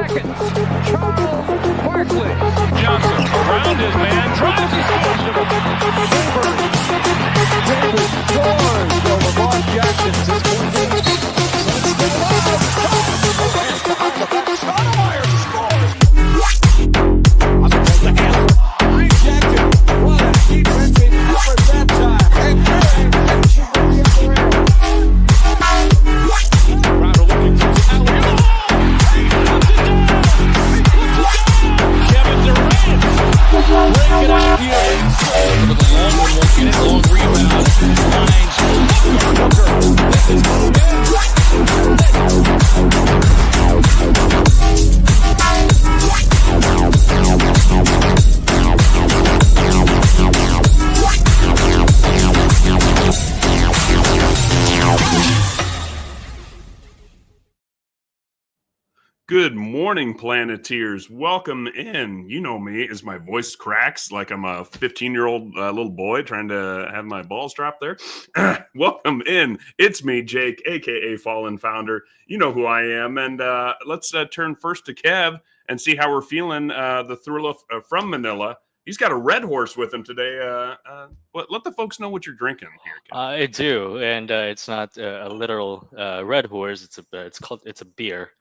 seconds. Charles Barkley. Johnson around his man. Drives his Davis scores. So LeBron Jackson just Stoudemire scores. Rejected. What a defensive effort that time. And Crowder looking for alley-oop. Kevin Durant. Break it out here. With the long one, won't get it. Long rebound. Finds Booker. This is Good morning, Planeteers. Welcome in. You know me as my voice cracks like I'm a 15-year-old little boy trying to have my balls drop there. Welcome in. It's me, Jake, a.k.a. Fallen Founder. You know who I am. And let's turn first to Kev and see how we're feeling. The thriller from Manila. He's got a red horse with him today. Let the folks know what you're drinking here, Kev. I do, and it's not a literal red horse. It's a beer.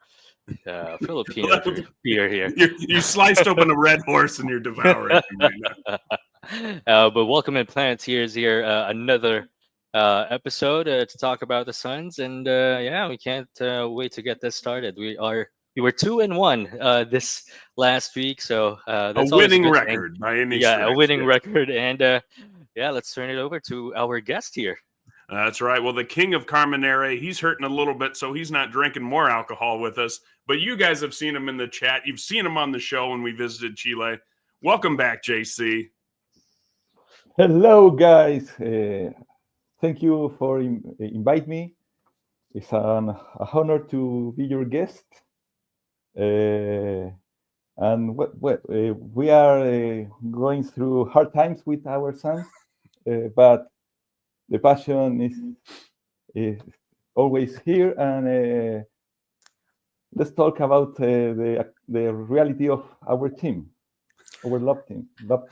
Filipino beer here. You sliced open a red horse and you're devouring it right now. But welcome in, Planeteers here. Another episode to talk about the Suns, and we can't wait to get this started. We were 2-1 this last week, so that's a winning record thing. By any stretch. A winning record, and let's turn it over to our guest here. That's right. Well, the king of Carmenere, he's hurting a little bit, so he's not drinking more alcohol with us. But you guys have seen him in the chat. You've seen him on the show when we visited Chile. Welcome back, JC. Hello, guys. Thank you for inviting me. It's an honor to be your guest. And we are going through hard times with our sons, but the passion is always here, and let's talk about the reality of our team, our love team. Right.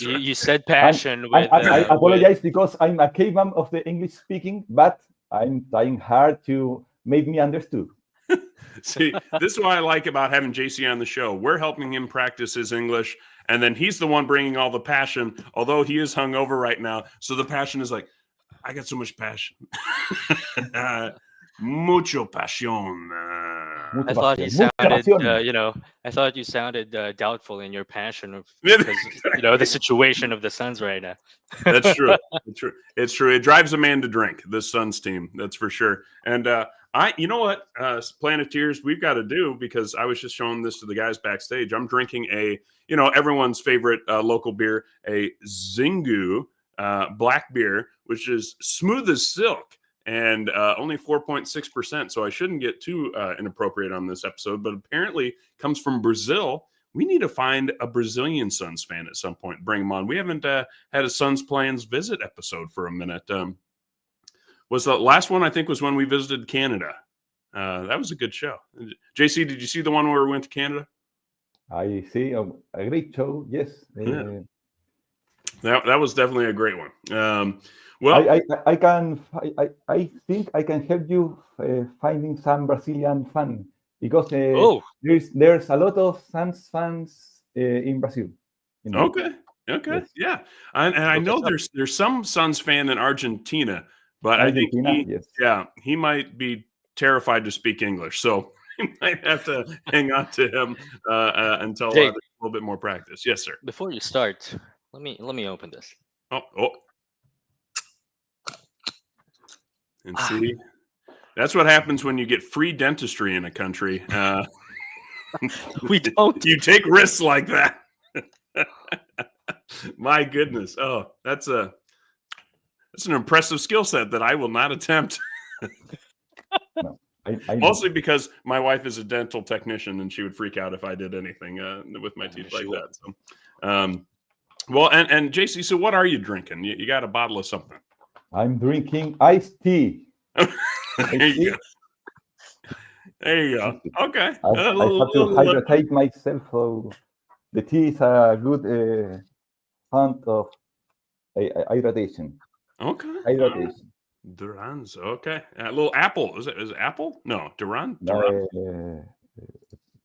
You said passion. I apologize because I'm a caveman of the English speaking, but I'm trying hard to make me understood. See, this is what I like about having JC on the show. We're helping him practice his English, and then he's the one bringing all the passion, although he is hungover right now. So the passion is like, I got so much passion. Mucho pasión. I thought he sounded, I thought you sounded doubtful in your passion because, the situation of the Suns right now. That's true. It's true. It drives a man to drink, this Suns team. That's for sure. And you know what, Planeteers, we've got to do, because I was just showing this to the guys backstage. I'm drinking everyone's favorite local beer, a Xingu black beer, which is smooth as silk. And only 4.6%, so I shouldn't get too inappropriate on this episode, but apparently comes from Brazil. We need to find a Brazilian Suns fan at some point, bring him on. We haven't had a Suns Plans visit episode for a minute. Was the last one, I think, was when we visited Canada. That was a good show. JC, did you see the one where we went to Canada? I see a great show, yes. Yeah. That was definitely a great one. Well, I think I can help you finding some Brazilian fan, because there's a lot of Suns fans in Brazil. Okay, yes. Yeah, and I know there's some Suns fan in Argentina, but I think he might be terrified to speak English, so we might have to hang on to him until there's a little bit more practice. Yes, sir. Before you start, let me open this. Oh. And see, that's what happens when you get free dentistry in a country. We don't. You take risks like that. My goodness. Oh, that's an impressive skill set that I will not attempt. No, Mostly because my wife is a dental technician and she would freak out if I did anything with my teeth like that. So, well, and JC, so what are you drinking? You got a bottle of something? I'm drinking iced tea. There you go. There you go. Okay. I have to hydrate myself, so the tea is a good font of hydration. Okay. Hydration. Duran's. Okay. A little apple. Is it apple? No. Duran?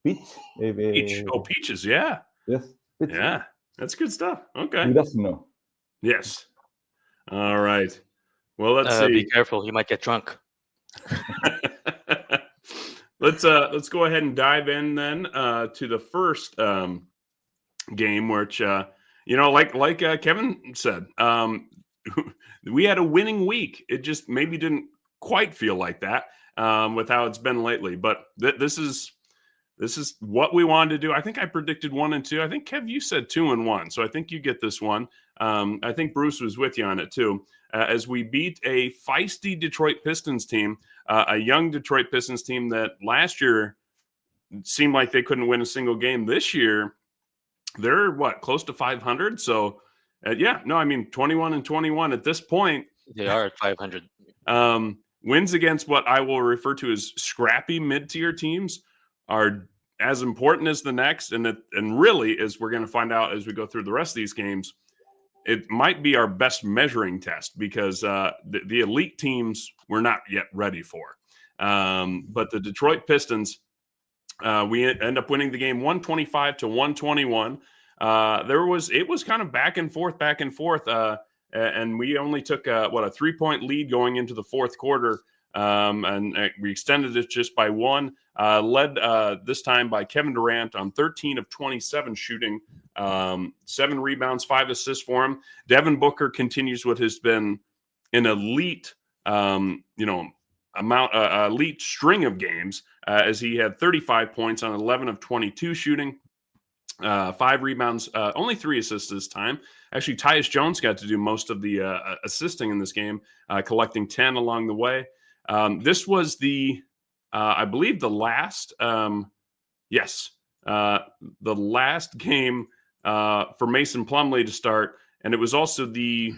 Peach. Peach. Oh, peaches. Yeah. Yes. Peach. Yeah. That's good stuff. Okay. Durazno. Yes. All right. Well, let's see. Be careful, you might get drunk. Let's go ahead and dive in then to the first game, which like Kevin said, we had a winning week. It just maybe didn't quite feel like that with how it's been lately. But this is what we wanted to do. I think I predicted 1 and 2. I think Kev, you said 2 and 1, so I think you get this one. I think Bruce was with you on it too. As we beat a feisty Detroit Pistons team, a young Detroit Pistons team that last year seemed like they couldn't win a single game. This year, they're close to 500. So, 21 and 21 at this point. They are at 500. Wins against what I will refer to as scrappy mid-tier teams are as important as the next, and really, as we're going to find out as we go through the rest of these games, it might be our best measuring test because the elite teams we're not yet ready for. But the Detroit Pistons, we end up winning the game 125 to 121. It was kind of back and forth, and we only took a 3-point lead going into the fourth quarter. And we extended it just by 1, led this time by Kevin Durant on 13 of 27 shooting, 7 rebounds, 5 assists for him. Devin Booker continues what has been an elite, elite string of games as he had 35 points on 11 of 22 shooting, 5 rebounds, only 3 assists this time. Actually, Tyus Jones got to do most of the assisting in this game, collecting 10 along the way. This was I believe the last, the last game for Mason Plumlee to start. And it was also the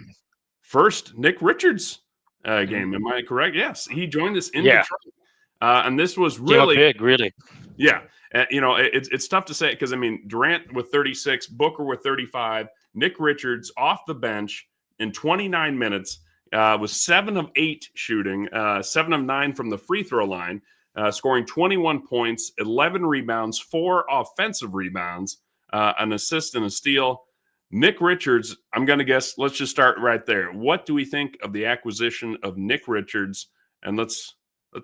first Nick Richards game. Am I correct? Yes. He joined us in Detroit. And this was really big, really. Yeah. It's tough to say because, Durant with 36, Booker with 35, Nick Richards off the bench in 29 minutes. Was 7 of 8 shooting, 7 of 9 from the free throw line, scoring 21 points, 11 rebounds, 4 offensive rebounds, an assist and a steal. Nick Richards, I'm going to guess, let's just start right there. What do we think of the acquisition of Nick Richards? And let's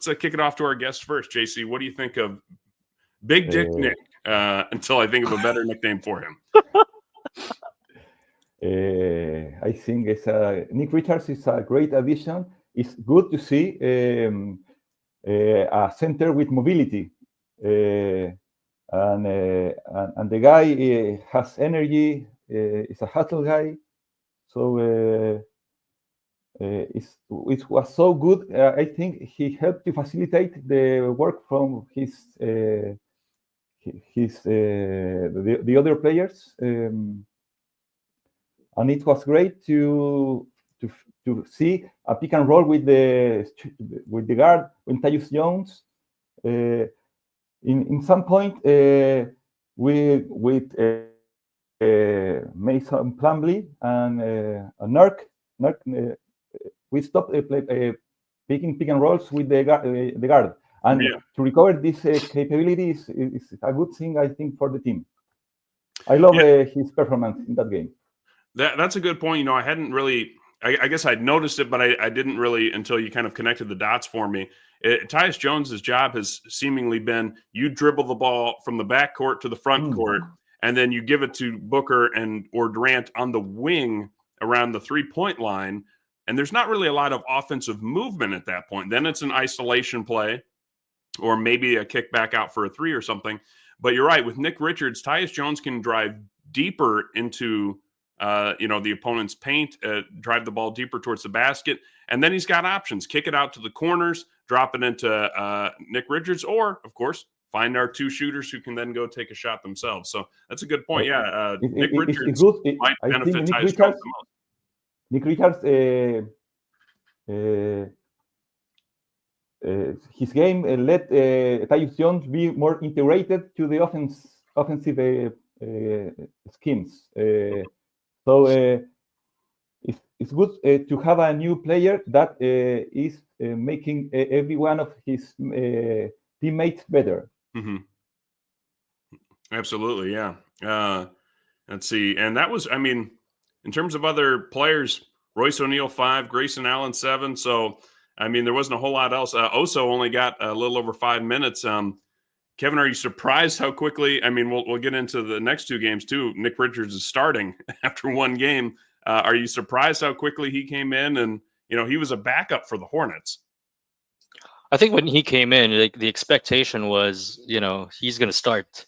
kick it off to our guest first. JC, what do you think of Big Dick Nick until I think of a better nickname for him? I think Nick Richards is a great addition. It's good to see a center with mobility, and the guy has energy. Is a hustle guy, so it was so good. I think he helped to facilitate the work from the other players. And it was great to see a pick and roll with the guard when Tyus Jones. In some point, with Mason Plumlee and Nurk, we stopped picking pick and rolls with the guard. And to recover this capability is a good thing, I think, for the team. I love his performance in that game. That's a good point. I hadn't really, I guess I'd noticed it, but I didn't really until you kind of connected the dots for me. Tyus Jones's job has seemingly been you dribble the ball from the back court to the front court, and then you give it to Booker or Durant on the wing around the 3-point line. And there's not really a lot of offensive movement at that point. Then it's an isolation play or maybe a kick back out for a 3 or something. But you're right. With Nick Richards, Tyus Jones can drive deeper into the opponent's paint, drive the ball deeper towards the basket. And then he's got options. Kick it out to the corners, drop it into Nick Richards, or, of course, find our 2 shooters who can then go take a shot themselves. So that's a good point. Nick Richards might benefit Tyus Jones the most. Nick Richards his game let Tyus Jones be more integrated to the offensive schemes. So it's good to have a new player that is making every one of his teammates better. Mm-hmm. Absolutely, yeah. Let's see, and that was, I mean, in terms of other players, Royce O'Neal 5, Grayson Allen 7. So, I mean, there wasn't a whole lot else. Oso only got a little over 5 minutes. Kevin, are you surprised how quickly? I mean, we'll get into the next two games too. Nick Richards is starting after one game. Are you surprised how quickly he came in? And he was a backup for the Hornets. I think when he came in, like, the expectation was, he's going to start,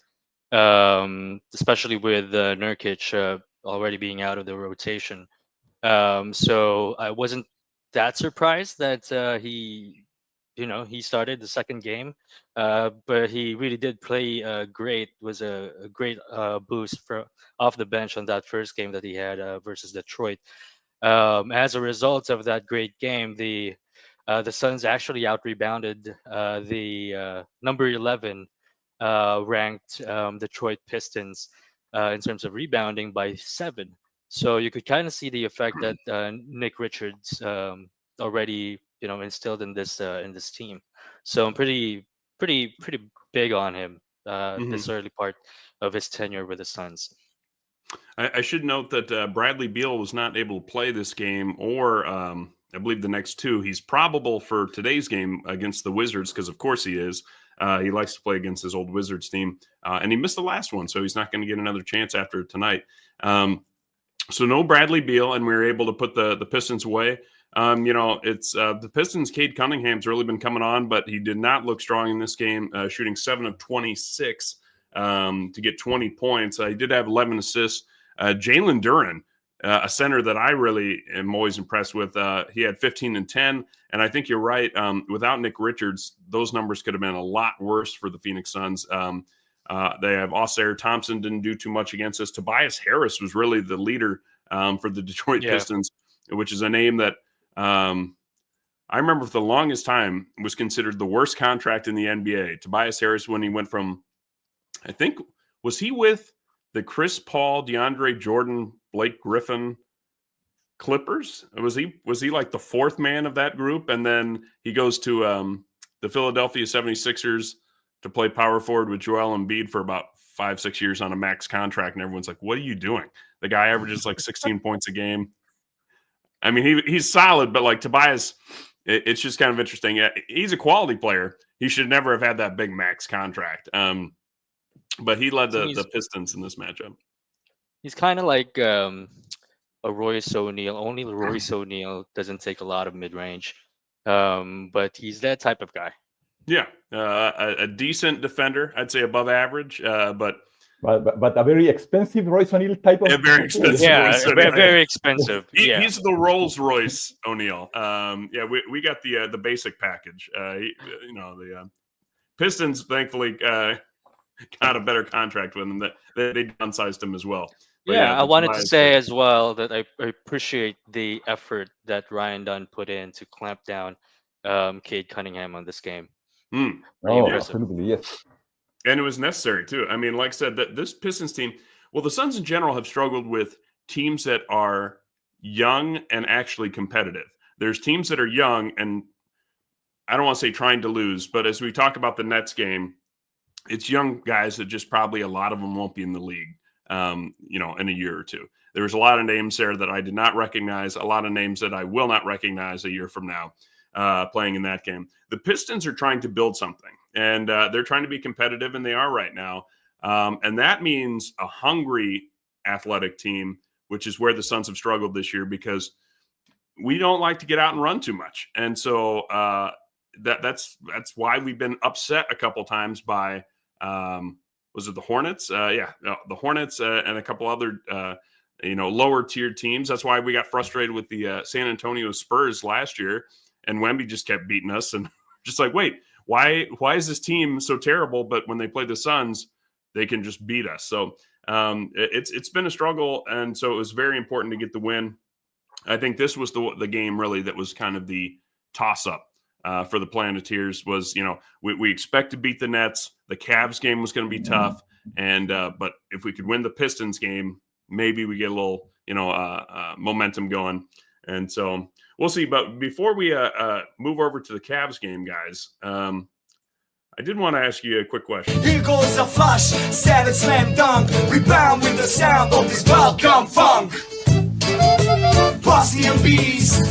especially with Nurkic already being out of the rotation. So I wasn't that surprised that he started the second game, but he really did play great. Was a great boost off the bench on that first game that he had versus Detroit. As a result of that great game, the Suns actually out rebounded the number 11 ranked Detroit Pistons in terms of rebounding by 7. So you could kind of see the effect that Nick Richards already instilled in this team. So I'm pretty big on him this early part of his tenure with the Suns. I should note that Bradley Beal was not able to play this game or I believe the next two. He's probable for today's game against the Wizards because, of course, he is. He likes to play against his old Wizards team, and he missed the last one, so he's not going to get another chance after tonight. So no Bradley Beal, and we were able to put the Pistons away. It's the Pistons. Cade Cunningham's really been coming on, but he did not look strong in this game, shooting 7 of 26 to get 20 points. He did have 11 assists. Jalen Duren, a center that I really am always impressed with. He had 15 and 10, and I think you're right. Without Nick Richards, those numbers could have been a lot worse for the Phoenix Suns. They have Oscar Thompson didn't do too much against us. Tobias Harris was really the leader for the Detroit Pistons, which is a name that I remember for the longest time was considered the worst contract in the NBA. Tobias Harris, when he went from, I think, was he with the Chris Paul, DeAndre Jordan, Blake Griffin Clippers? Was he like the fourth man of that group? And then he goes to the Philadelphia 76ers to play power forward with Joel Embiid for about 5-6 years on a max contract. And everyone's like, what are you doing? The guy averages like 16 points a game. I mean, he's solid, but like Tobias, it's just kind of interesting. He's a quality player. He should never have had that big max contract. But he led the Pistons in this matchup. He's kind of like a Royce O'Neal. Only Royce O'Neal doesn't take a lot of mid-range, but he's that type of guy. Yeah, a decent defender. I'd say above average, but a very expensive Royce O'Neal type of. A very expensive. Yeah, Royce O'Neal. very expensive. He's the Rolls Royce O'Neal. We got the basic package. The Pistons thankfully got a better contract with him. That they downsized him as well. But I wanted to say as well that I appreciate the effort that Ryan Dunn put in to clamp down Cade Cunningham on this game. Absolutely, yes. And it was necessary too. I mean, like I said, that this Pistons team, well, the Suns in general have struggled with teams that are young and actually competitive. There's teams that are young and I don't want to say trying to lose, but as we talk about the Nets game, it's young guys that just probably a lot of them won't be in the league, in a year or two. There's a lot of names there that I did not recognize, a lot of names that I will not recognize a year from now playing in that game. The Pistons are trying to build something, and they're trying to be competitive, and they are right now. And that means a hungry athletic team, which is where the Suns have struggled this year because we don't like to get out and run too much. And so that's why we've been upset a couple times by was it the Hornets? The Hornets and a couple other lower tier teams. That's why we got frustrated with the San Antonio Spurs last year, and Wemby just kept beating us. And just like, wait, why is this team so terrible? But when they play the Suns, they can just beat us. So it's been a struggle, and so it was very important to get the win. I think this was the game really that was kind of the toss up. for the Planeteers was, we expect to beat the Nets. The Cavs game was going to be tough, and but if we could win the Pistons game, maybe we get a little, momentum going. And so we'll see. But before we move over to the Cavs game, guys, I did want to ask you a quick question. Here goes a flash, savage slam dunk. Rebound with the sound of this welcome funk. Bossy and beast.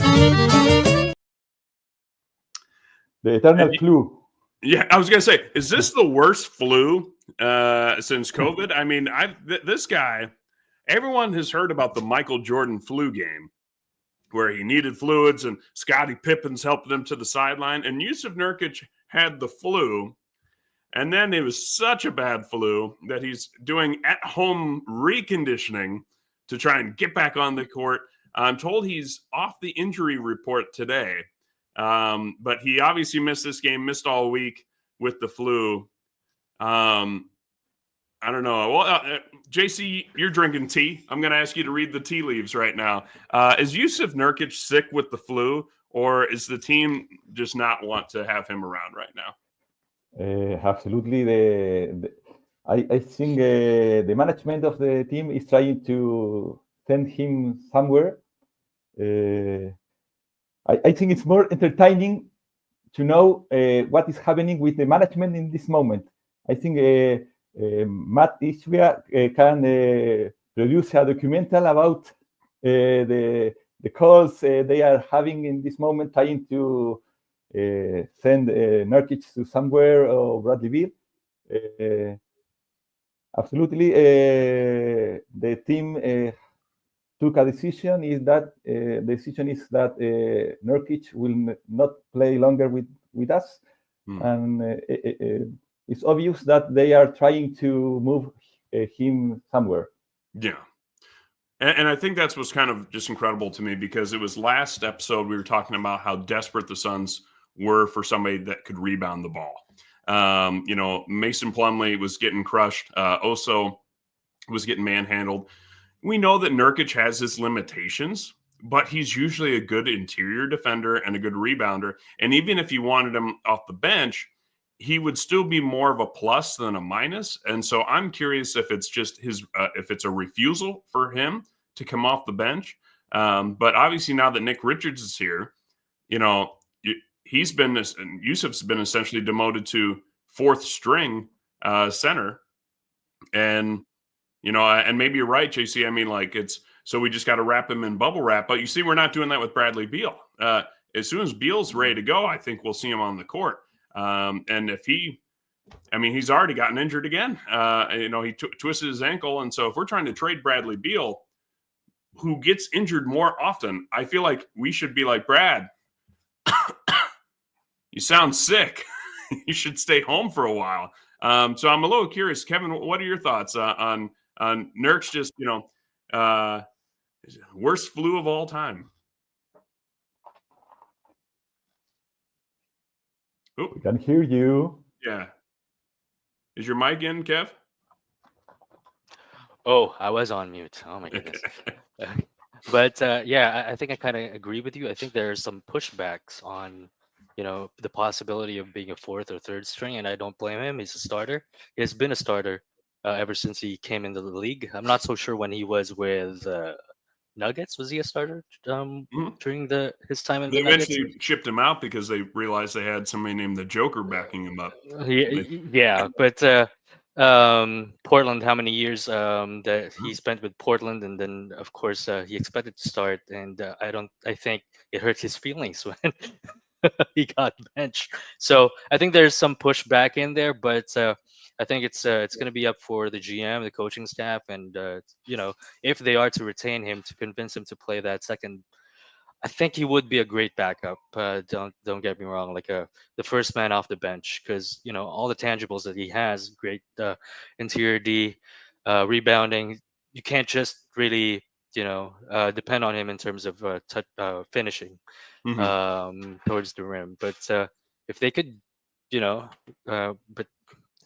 The eternal flu. Yeah, I was gonna say, is this the worst flu since COVID? I mean, this guy, everyone has heard about the Michael Jordan flu game, where he needed fluids and Scottie Pippen's helped him to the sideline, and Yusuf Nurkic had the flu, and then it was such a bad flu that he's doing at-home reconditioning to try and get back on the court. I'm told he's off the injury report today. But he obviously missed this game, missed all week with the flu. I don't know. Well, JC, you're drinking tea. I'm going to ask you to read the tea leaves right now. Is Yusuf Nurkic sick with the flu, or is the team just not want to have him around right now? Absolutely. I think the management of the team is trying to send him somewhere. I think it's more entertaining to know what is happening with the management in this moment. I think Matt Ishbia can produce a documental about the calls they are having in this moment, trying to send Nurkic to somewhere or Bradley Beal. Absolutely, the team took a decision. The decision is that Nurkic will not play longer with us, and it's obvious that they are trying to move him somewhere. Yeah. And I think that's what's kind of just incredible to me, because it was last episode we were talking about how desperate the Suns were for somebody that could rebound the ball. Mason Plumlee was getting crushed. Oso was getting manhandled. We know that Nurkic has his limitations, but he's usually a good interior defender and a good rebounder. And even if you wanted him off the bench, he would still be more of a plus than a minus. And so I'm curious if it's just if it's a refusal for him to come off the bench. But obviously now that Nick Richards is here, Yusuf's been essentially demoted to fourth string center. And, and maybe you're right, JC. I mean, so we just got to wrap him in bubble wrap. But you see, we're not doing that with Bradley Beal. As soon as Beal's ready to go, I think we'll see him on the court. And if he's already gotten injured again. He twisted his ankle. And so if we're trying to trade Bradley Beal, who gets injured more often, I feel like we should be like, Brad, you sound sick. You should stay home for a while. So I'm a little curious, Kevin, what are your thoughts on Nurk's just, worst flu of all time? I can hear you. Yeah. Is your mic in, Kev? Oh, I was on mute. Oh my goodness. But I think I kind of agree with you. I think there are some pushbacks on, the possibility of being a fourth or third string, and I don't blame him. He's a starter. He has been a starter ever since he came into the league. I'm not so sure when he was with Nuggets. Was he a starter during his time in the Nuggets? They eventually shipped him out because they realized they had somebody named the Joker backing him up. But Portland, how many years that he spent with Portland, and then of course he expected to start, and I think it hurt his feelings when he got benched. So I think there's some pushback in there, but I think it's going to be up for the GM, the coaching staff, and if they are to retain him, to convince him to play that second. I think he would be a great backup. Don't get me wrong, like the first man off the bench, because all the tangibles that he has, great interior D, rebounding. You can't just really depend on him in terms of finishing towards the rim. But if they could, but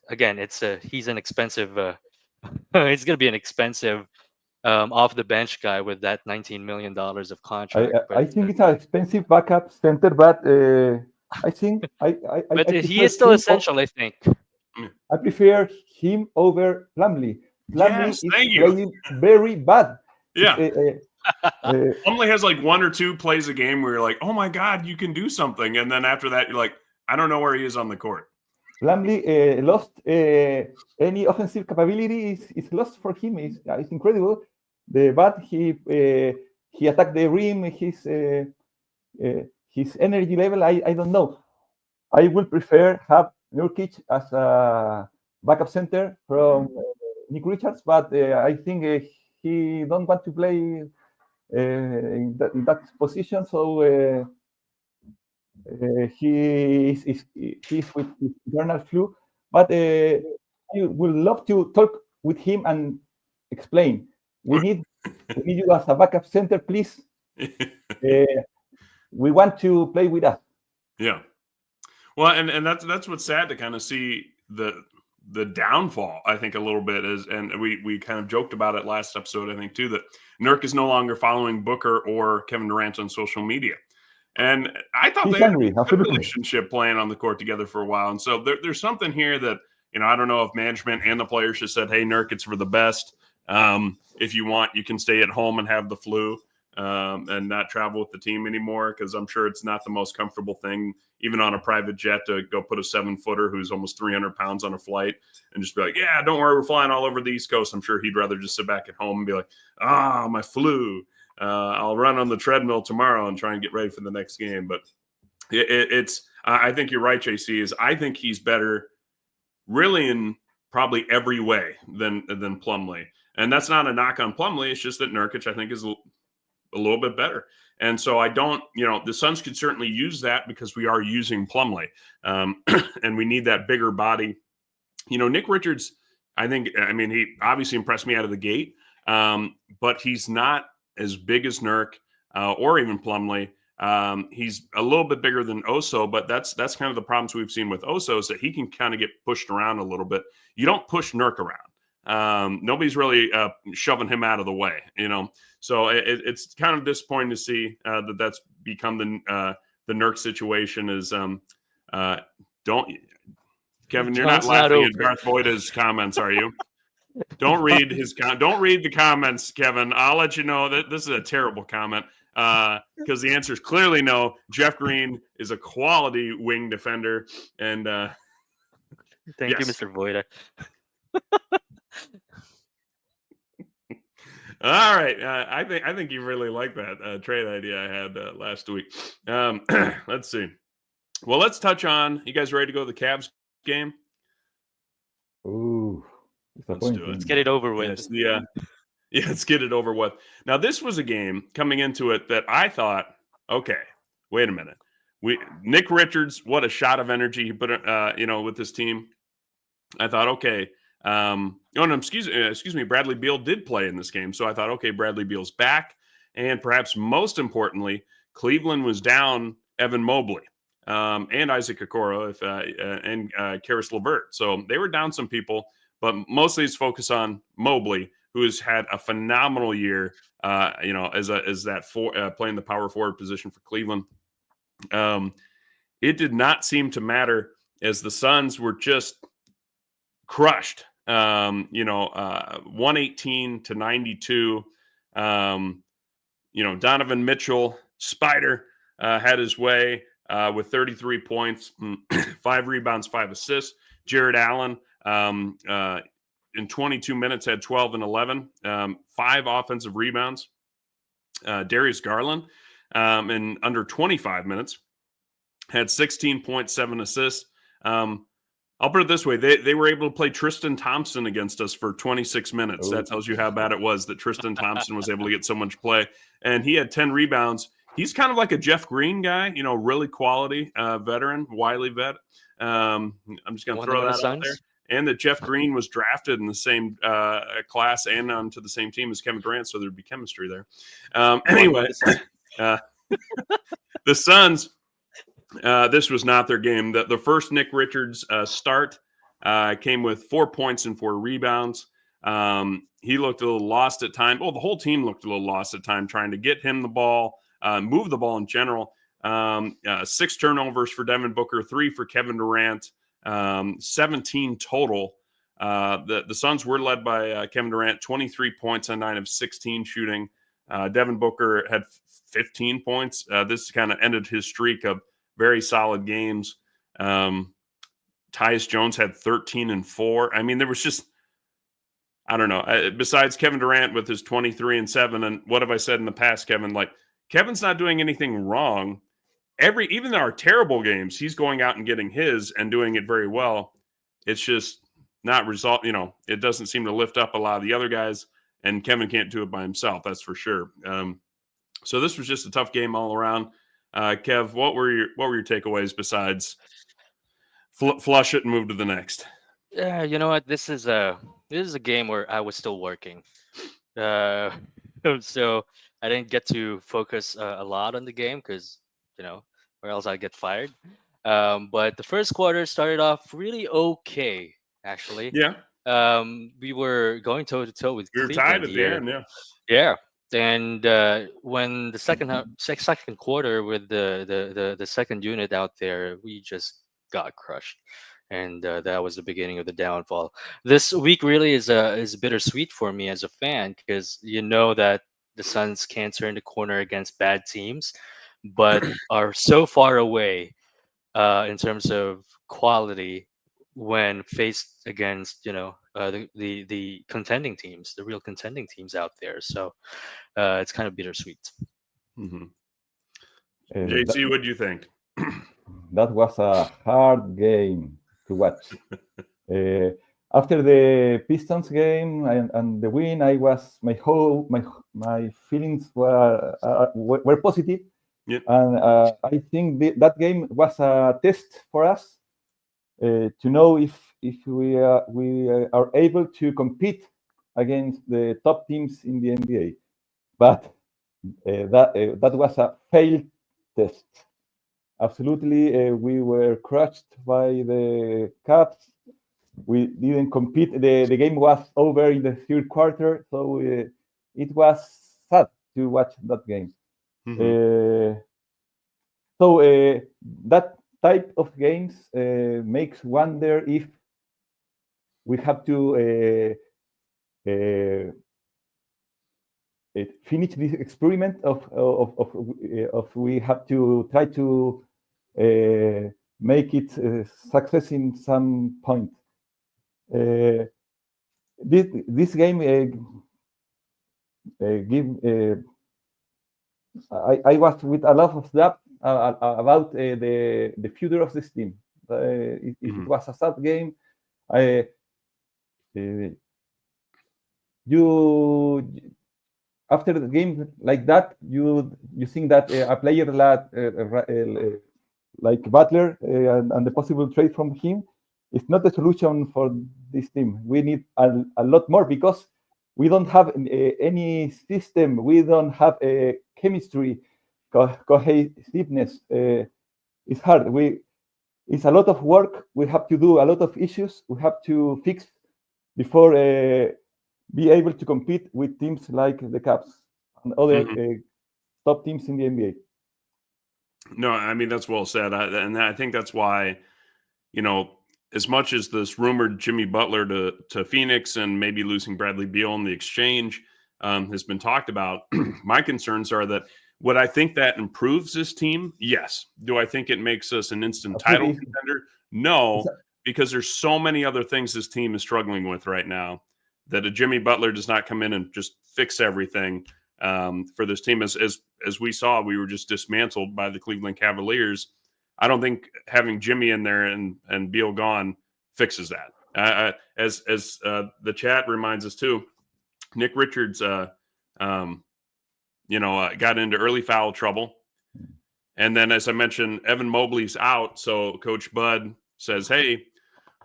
again, he's an expensive. It's going to be an expensive off the bench guy with that $19 million of contract. I think it's an expensive backup center, but I think But I he prefer is still him essential, I think. I prefer him over Plumlee. Plumlee Yes, is thank you. playing very bad. Yeah. Uh, Plumlee has like 1 or 2 plays a game where you're like, oh my God, you can do something. And then after that, you're like, I don't know where he is on the court. Plumlee lost any offensive capability is lost for him. It's incredible. But he attacked the rim. His energy level. I don't know. I would prefer have Nurkic as a backup center from Nick Richards, but I think he don't want to play in that position. So he's with internal flu. But I would love to talk with him and explain. We need you as a backup center, please. We want to play with us. Yeah. Well, and that's what's sad to kind of see the downfall, I think, a little bit is, and we kind of joked about it last episode, I think, too, that Nurk is no longer following Booker or Kevin Durant on social media. And I thought He's they had angry, a good absolutely. relationship playing on the court together for a while. And so there's something here that, I don't know if management and the players just said, hey, Nurk, it's for the best. If you want, you can stay at home and have the flu and not travel with the team anymore, because I'm sure it's not the most comfortable thing, even on a private jet, to go put a 7-footer who's almost 300 pounds on a flight and just be like, yeah, don't worry, we're flying all over the East Coast. I'm sure he'd rather just sit back at home and be like, my flu. I'll run on the treadmill tomorrow and try and get ready for the next game. But it's I think you're right, JC, is I think he's better really in probably every way than Plumlee. And that's not a knock on Plumlee. It's just that Nurkic, I think, is a little bit better. And so I don't, the Suns could certainly use that because we are using Plumlee. And we need that bigger body. Nick Richards, I mean, he obviously impressed me out of the gate, but he's not as big as Nurk or even Plumlee. He's a little bit bigger than Oso, but that's kind of the problems we've seen with Oso, is that he can kind of get pushed around a little bit. You don't push Nurk around. Nobody's really shoving him out of the way, So it's kind of disappointing to see that that's become the Nurk situation. Is don't Kevin, you're not laughing at Darth Voida's comments, are you? Don't read don't read the comments, Kevin. I'll let you know that this is a terrible comment because the answer is clearly no. Jeff Green is a quality wing defender, and Thank you, Mr. Voida. All right, I think you really like that trade idea I had last week. Let's see. Well, let's touch on. You guys ready to go to the Cavs game? Ooh. Let's do it. Let's get it over with. Yes, let's get it over with. Now, this was a game coming into it that I thought, okay, wait a minute. Nick Richards, what a shot of energy he put, with this team. I thought, okay. Excuse me. Bradley Beal did play in this game, so I thought, okay, Bradley Beal's back, and perhaps most importantly, Cleveland was down Evan Mobley and Isaac Okoro and Karis LeVert, so they were down some people. But mostly it's focused on Mobley, who has had a phenomenal year, as that playing the power forward position for Cleveland. It did not seem to matter as the Suns were just crushed. 118 to 92. Donovan Mitchell, Spider, had his way with 33 points, 5 rebounds, 5 assists. Jared Allen, in 22 minutes, had 12 and 11, 5 offensive rebounds. Darius Garland, in under 25 minutes, had 16.7 assists. I'll put it this way. They were able to play Tristan Thompson against us for 26 minutes. Oh. That tells you how bad it was that Tristan Thompson was able to get so much play. And he had 10 rebounds. He's kind of like a Jeff Green guy, really quality veteran, wily vet. I'm just going to throw that out there. And that Jeff Green was drafted in the same class and onto the same team as Kevin Durant, so there'd be chemistry there. Anyway, the Suns, this was not their game. The first Nick Richards start came with 4 points and 4 rebounds. He looked a little lost at time. Well, the whole team looked a little lost at time trying to get him the ball, move the ball in general. 6 turnovers for Devin Booker, 3 for Kevin Durant, 17 total. The Suns were led by Kevin Durant, 23 points on 9 of 16 shooting. Devin Booker had 15 points. This kind of ended his streak of very solid games. Tyus Jones had 13 and 4. I mean, there was just, I don't know. Besides Kevin Durant with his 23 and 7, and what have I said in the past, Kevin? Like, Kevin's not doing anything wrong. Even our terrible games, he's going out and getting his and doing it very well. It's just not result. It doesn't seem to lift up a lot of the other guys, and Kevin can't do it by himself. That's for sure. So this was just a tough game all around. Kev, what were your takeaways besides flush it and move to the next? Yeah, you know what? This is a game where I was still working, uh, so I didn't get to focus a lot on the game because or else I'd get fired. But the first quarter started off really okay, actually. Yeah, We were going toe to toe with we were tied Cleveland at the here. end. Yeah. Yeah, and when the second quarter with the second unit out there, we just got crushed, and that was the beginning of the downfall. This week really is bittersweet for me as a fan because you know that the Suns can't turn the corner against bad teams, but are so far away in terms of quality when faced against the contending teams, the real contending teams out there. So it's kind of bittersweet. Mm-hmm. Uh, JC, what do you think? that was a hard game to watch. After the Pistons game and the win, my feelings were positive. Yep. And I think that game was a test for us to know if we are able to compete against the top teams in the NBA. But that was a failed test. Absolutely, we were crushed by the Cavs. We didn't compete. The game was over in the third quarter, so it was sad to watch that game. Mm-hmm. So that type of games makes wonder if we have to finish this experiment of we have to try to make it success in some point. This game I was with a lot of doubt about the future of this team. It was a sad game. You after the game like that, you think that a player like Butler and the possible trade from him is not the solution for this team. We need a lot more because we don't have any system. We don't have a chemistry, cohesiveness. It's hard. It's a lot of work. We have to do a lot of issues. We have to fix before be able to compete with teams like the Cavs and other top teams in the NBA. No, I mean, that's well said. And I think that's why, as much as this rumored Jimmy Butler to Phoenix and maybe losing Bradley Beal in the exchange has been talked about, my concerns are that would I think that improves this team? Yes. Do I think it makes us an instant title contender? No, because there's so many other things this team is struggling with right now that a Jimmy Butler does not come in and just fix everything for this team. As we saw, we were just dismantled by the Cleveland Cavaliers. I don't think having Jimmy in there and Beal gone fixes that. As the chat reminds us too, Nick Richards, got into early foul trouble, and then as I mentioned, Evan Mobley's out. So Coach Bud says, "Hey,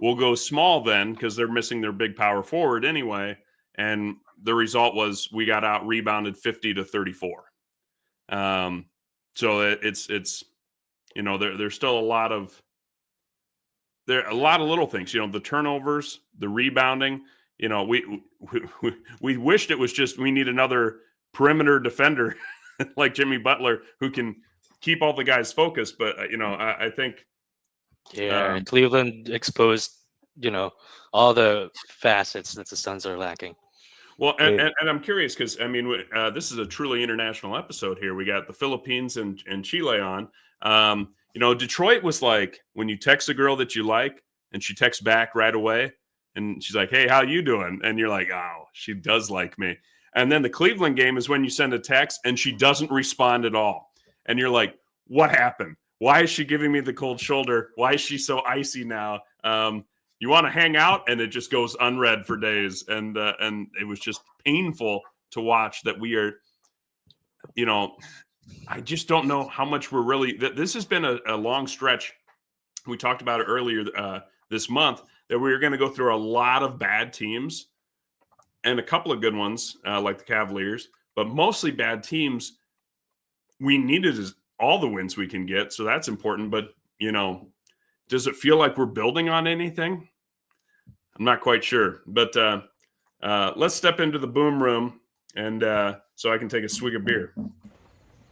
we'll go small then because they're missing their big power forward anyway." And the result was we got out rebounded 50-34. So it's there's still a lot of little things, the turnovers, the rebounding, we wished it was just, we need another perimeter defender like Jimmy Butler who can keep all the guys focused. But I think Cleveland exposed all the facets that the Suns are lacking. Well, and I'm curious because I mean, this is a truly international episode here. We got the Philippines and Chile on. Detroit was like when you text a girl that you like and she texts back right away and she's like, "Hey, how you doing?" And you're like, "Oh, she does like me." And then the Cleveland game is when you send a text and she doesn't respond at all, and you're like, "What happened? Why is she giving me the cold shoulder? Why is she so icy now?" You want to hang out, and it just goes unread for days, and it was just painful to watch that we are, I just don't know how much we're really. This has been a long stretch. We talked about it earlier this month that we were going to go through a lot of bad teams and a couple of good ones like the Cavaliers, but mostly bad teams. We needed all the wins we can get, so that's important. But does it feel like we're building on anything? I'm not quite sure, but let's step into the boom room, and so I can take a swig of beer.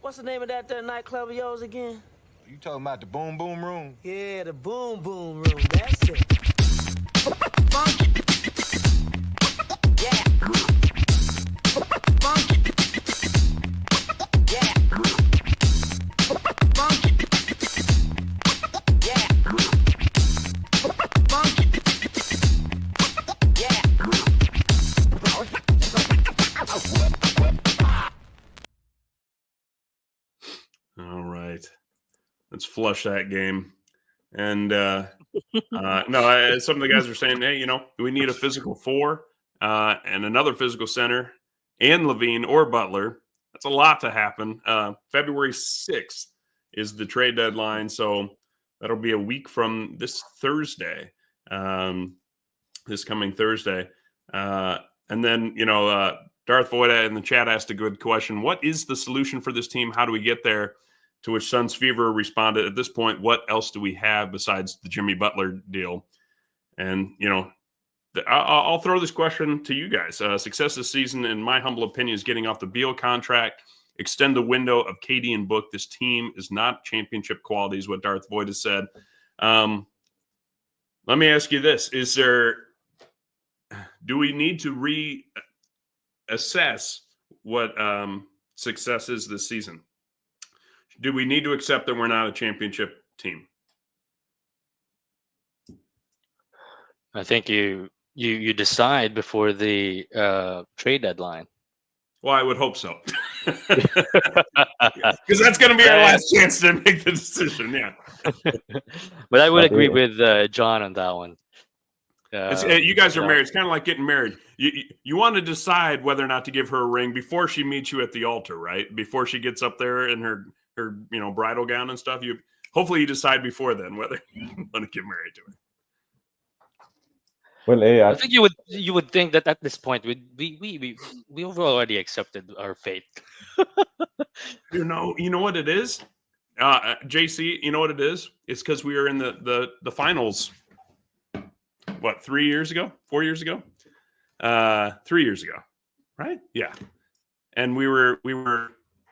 What's the name of that nightclub of yours again? You talking about the Boom Boom Room? Yeah, the Boom Boom Room. That's it. Yeah. Yeah. All right, let's flush that game. And no, some of the guys are saying, hey, we need a physical 4 and another physical center and Levine or Butler. That's a lot to happen. February 6th is the trade deadline, so that'll be a week from this Thursday, this coming Thursday. And then, Darth Voida in the chat asked a good question. What is the solution for this team? How do we get there? To which Suns Fever responded, at this point, what else do we have besides the Jimmy Butler deal? And, I'll throw this question to you guys. Success this season, in my humble opinion, is getting off the Beal contract, extend the window of KD and Book. This team is not championship quality, is what Darth Voida said. Let me ask you this. Do we need to reassess what success is this season? Do we need to accept that we're not a championship team? I think you decide before the trade deadline. Well, I would hope so. Because that's going to be our last chance to make the decision, yeah. But I would agree with John on that one. You guys are married. It's kind of like getting married. You want to decide whether or not to give her a ring before she meets you at the altar, right? Before she gets up there in her bridal gown and stuff. Hopefully you decide before then whether you want to get married to her. Well, I think you would think that at this point we've already accepted our fate. You know what it is, JC. You know what it is? It's because we were in the finals. What, 3 years ago? 4 years ago? 3 years ago, right? Yeah, and we were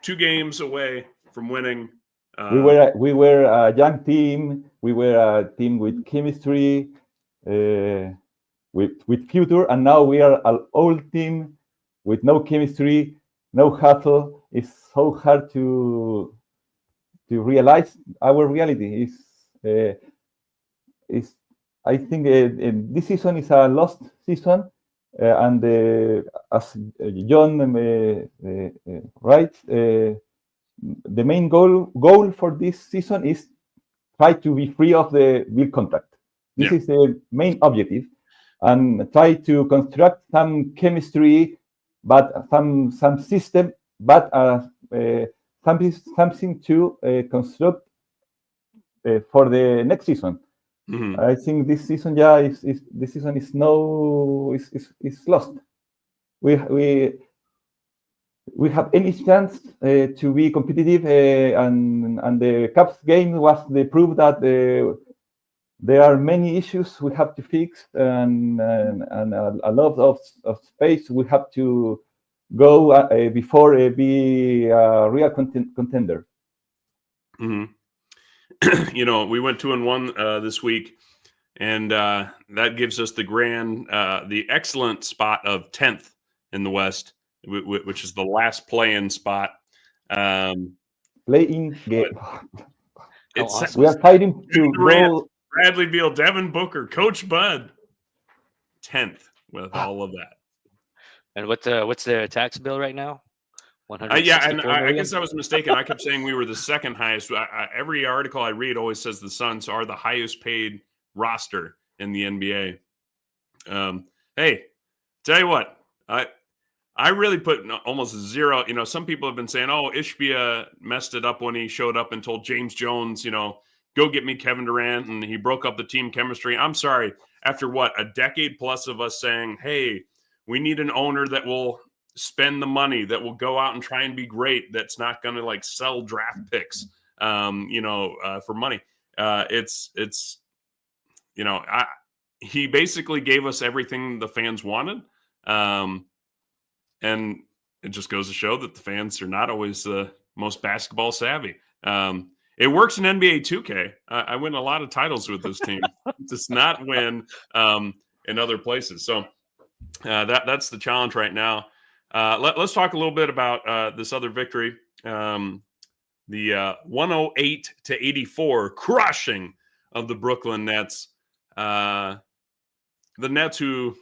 2 games away from winning. We were a young team. We were a team with chemistry, with future, and now we are an old team with no chemistry, no hustle. It's so hard to realize our reality. I think this season is a lost season, and as John writes. The main goal for this season is try to be free of the Beal contract. This is the main objective, and try to construct some chemistry, but some system, but something to construct for the next season. Mm-hmm. I think this season, this season is lost. We have any chance to be competitive, and the Cubs game was the proof that there are many issues we have to fix, and a lot of space we have to go before be a real contender. Mhm. We went 2-1 this week, and that gives us the excellent spot of 10th in the West, which is the last play-in spot. Playing game. It's awesome. We are fighting to Durant, go. Bradley Beal, Devin Booker, Coach Bud, 10th with all of that. And what's their tax bill right now? Yeah, and 164 I million? guess I was mistaken. I kept saying we were the second highest. Every article I read always says the Suns are the highest paid roster in the NBA. Hey, tell you what, I really put almost zero. Some people have been saying, "Oh, Ishbia messed it up when he showed up and told James Jones, go get me Kevin Durant, and he broke up the team chemistry." I'm sorry. After a decade plus of us saying, "Hey, we need an owner that will spend the money, that will go out and try and be great, that's not going to sell draft picks, for money." He basically gave us everything the fans wanted. And it just goes to show that the fans are not always the most basketball savvy. It works in NBA 2K. I win a lot of titles with this team. It does not win in other places. So that's the challenge right now. Let's talk a little bit about this other victory. The 108-84 crushing of the Brooklyn Nets. The Nets who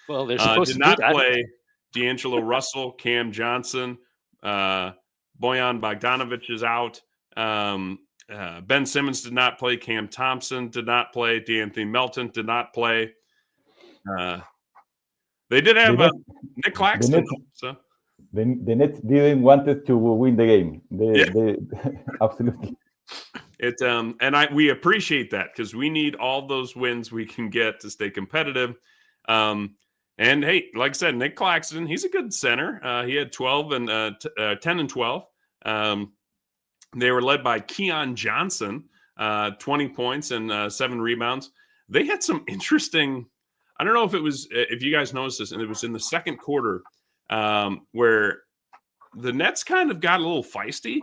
Well, they're supposed did to do not that. play D'Angelo Russell, Cam Johnson, Bojan Bogdanovic is out. Ben Simmons did not play. Cam Thompson did not play. D'Anthony Melton did not play. They did have Nick Claxton. The Nets didn't want to win the game. They absolutely. We appreciate that because we need all those wins we can get to stay competitive. And hey, like I said, Nick Claxton, he's a good center. He had 10 and 12. They were led by Keon Johnson, 20 points and 7 rebounds. They had some interesting. I don't know if you guys noticed this, and it was in the second quarter where the Nets kind of got a little feisty,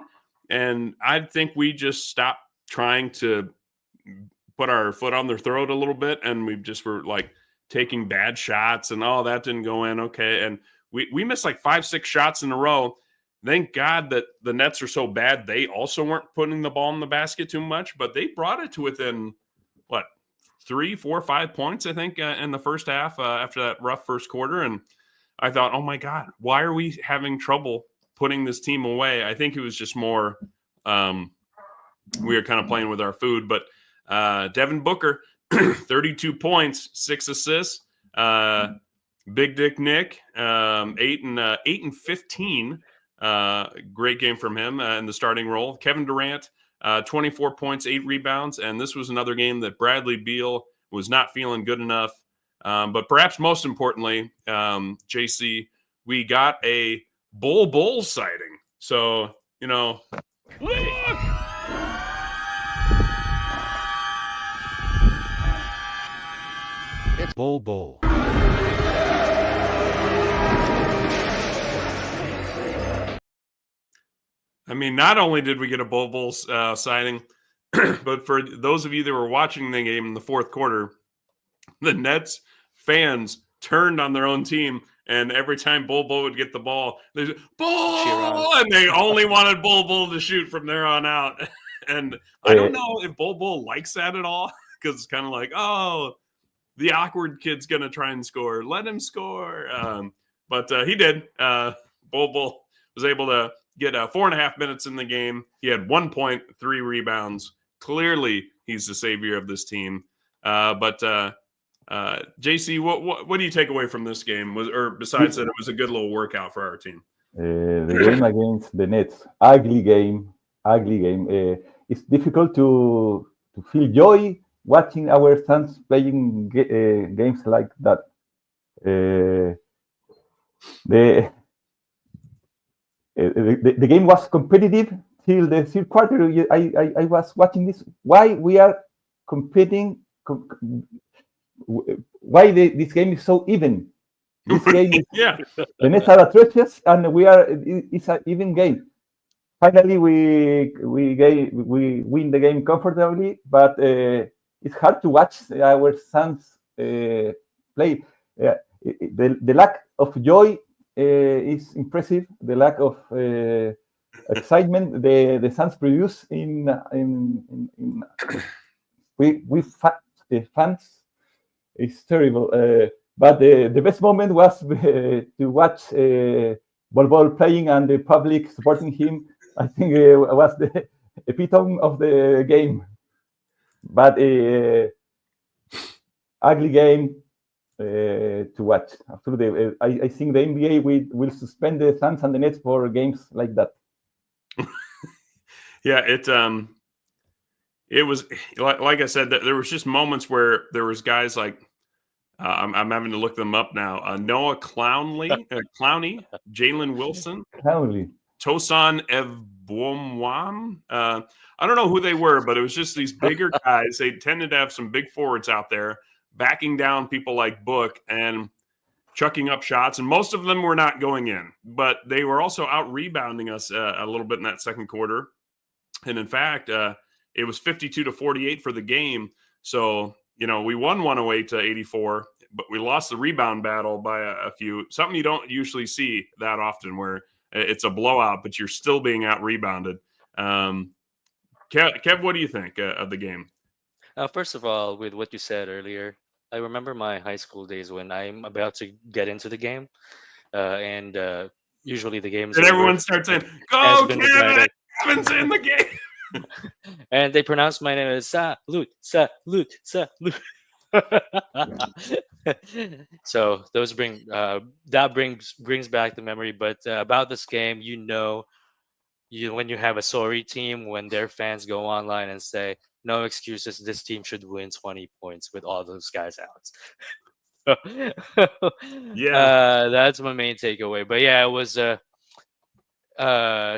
and I think we just stopped trying to put our foot on their throat a little bit, and we just were taking bad shots, and that didn't go in. Okay. And we missed 5-6 shots in a row. Thank God that the Nets are so bad. They also weren't putting the ball in the basket too much, but they brought it to within 3, 4, 5 points, I think, in the first half after that rough first quarter. And I thought, oh my God, why are we having trouble putting this team away? I think it was just more we were kind of playing with our food. But Devin Booker, 32 points, 6 assists. Big Dick Nick, 8 and 15. Great game from him in the starting role. Kevin Durant, 24 points, 8 rebounds. And this was another game that Bradley Beal was not feeling good enough. But perhaps most importantly, JC, we got a Bull sighting. So, Look! It's Bull. I mean, not only did we get a Bull sighting, but for those of you that were watching the game in the fourth quarter, the Nets fans turned on their own team, and every time Bull would get the ball, they said, Bull! And they only wanted Bull to shoot from there on out. And I don't know if Bull likes that at all, because it's kind of like, oh, the awkward kid's going to try and score. Let him score. But he did. Bull was able to get 4.5 minutes in the game. He had 1 point, 3 rebounds. Clearly, he's the savior of this team. But JC, what do you take away from this game? Besides that, it was a good little workout for our team. The game against the Nets, ugly game. It's difficult to feel joy watching our sons playing games like that. The game was competitive till the third quarter. I was watching this. Why we are competing? Why this game is so even? This game is, Yeah. the Nets are atrocious, and it's an even game. finally we win the game comfortably, but it's hard to watch our sons play. The lack of joy is impressive. The lack of excitement the Suns produce in fans is terrible. But the best moment was to watch Bol playing and the public supporting him. I think was the epitome of the game. But ugly game to watch. After I think the NBA will suspend the Suns and the Nets for games like that. Yeah, it was like I said, that there was just moments where there was guys like I'm having to look them up now. Noah Clowney, Jalen Wilson, Clowney, Tosan Evbomwam. I don't know who they were, but it was just these bigger guys. They tended to have some big forwards out there backing down people like Book and chucking up shots, and most of them were not going in, but they were also out rebounding us a little bit in that second quarter. And in fact, it was 52-48 for the game. So, we won 108-84, but we lost the rebound battle by a few. Something you don't usually see that often, where it's a blowout, but you're still being out rebounded. Kev, what do you think of the game? First of all, with what you said earlier, I remember my high school days when I'm about to get into the game, and usually the game's And over. everyone starts saying, Has "Go, been Kevin! decided. Kevin's in the game!" And they pronounce my name as Salute. So those brings back the memory. But about this game, when you have a sorry team, when their fans go online and say no excuses, this team should win 20 points with all those guys out. Yeah. That's my main takeaway. But yeah, it was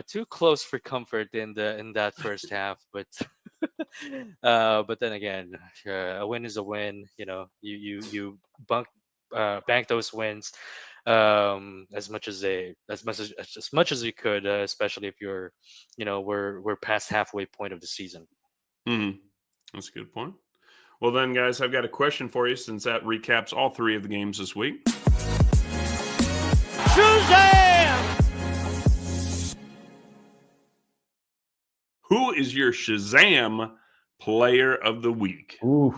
too close for comfort in that first half, but but then again, a win is a win. You bank those wins as much as you could, especially if we're past halfway point of the season. That's a good point. Well then, guys, I've got a question for you, since that recaps all three of the games this week. Who is your Shazam player of the week? Ooh.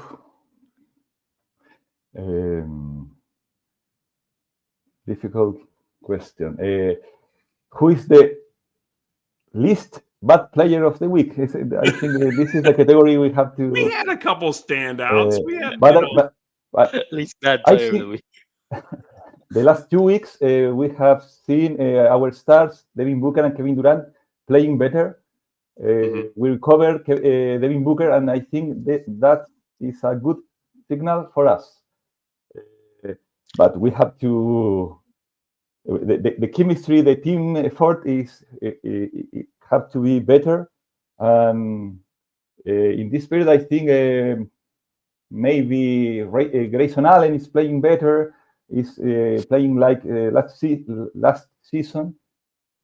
Difficult question. Who is the least bad player of the week? I think this is the category we have to. We had a couple standouts. But At least bad player of the week. The last 2 weeks, we have seen our stars, Devin Booker and Kevin Durant, playing better. We recovered Devin Booker, and I think that is a good signal for us. But we have to the chemistry, the team effort is have to be better. In this period, I think maybe Grayson Allen is playing better. Is playing like last season.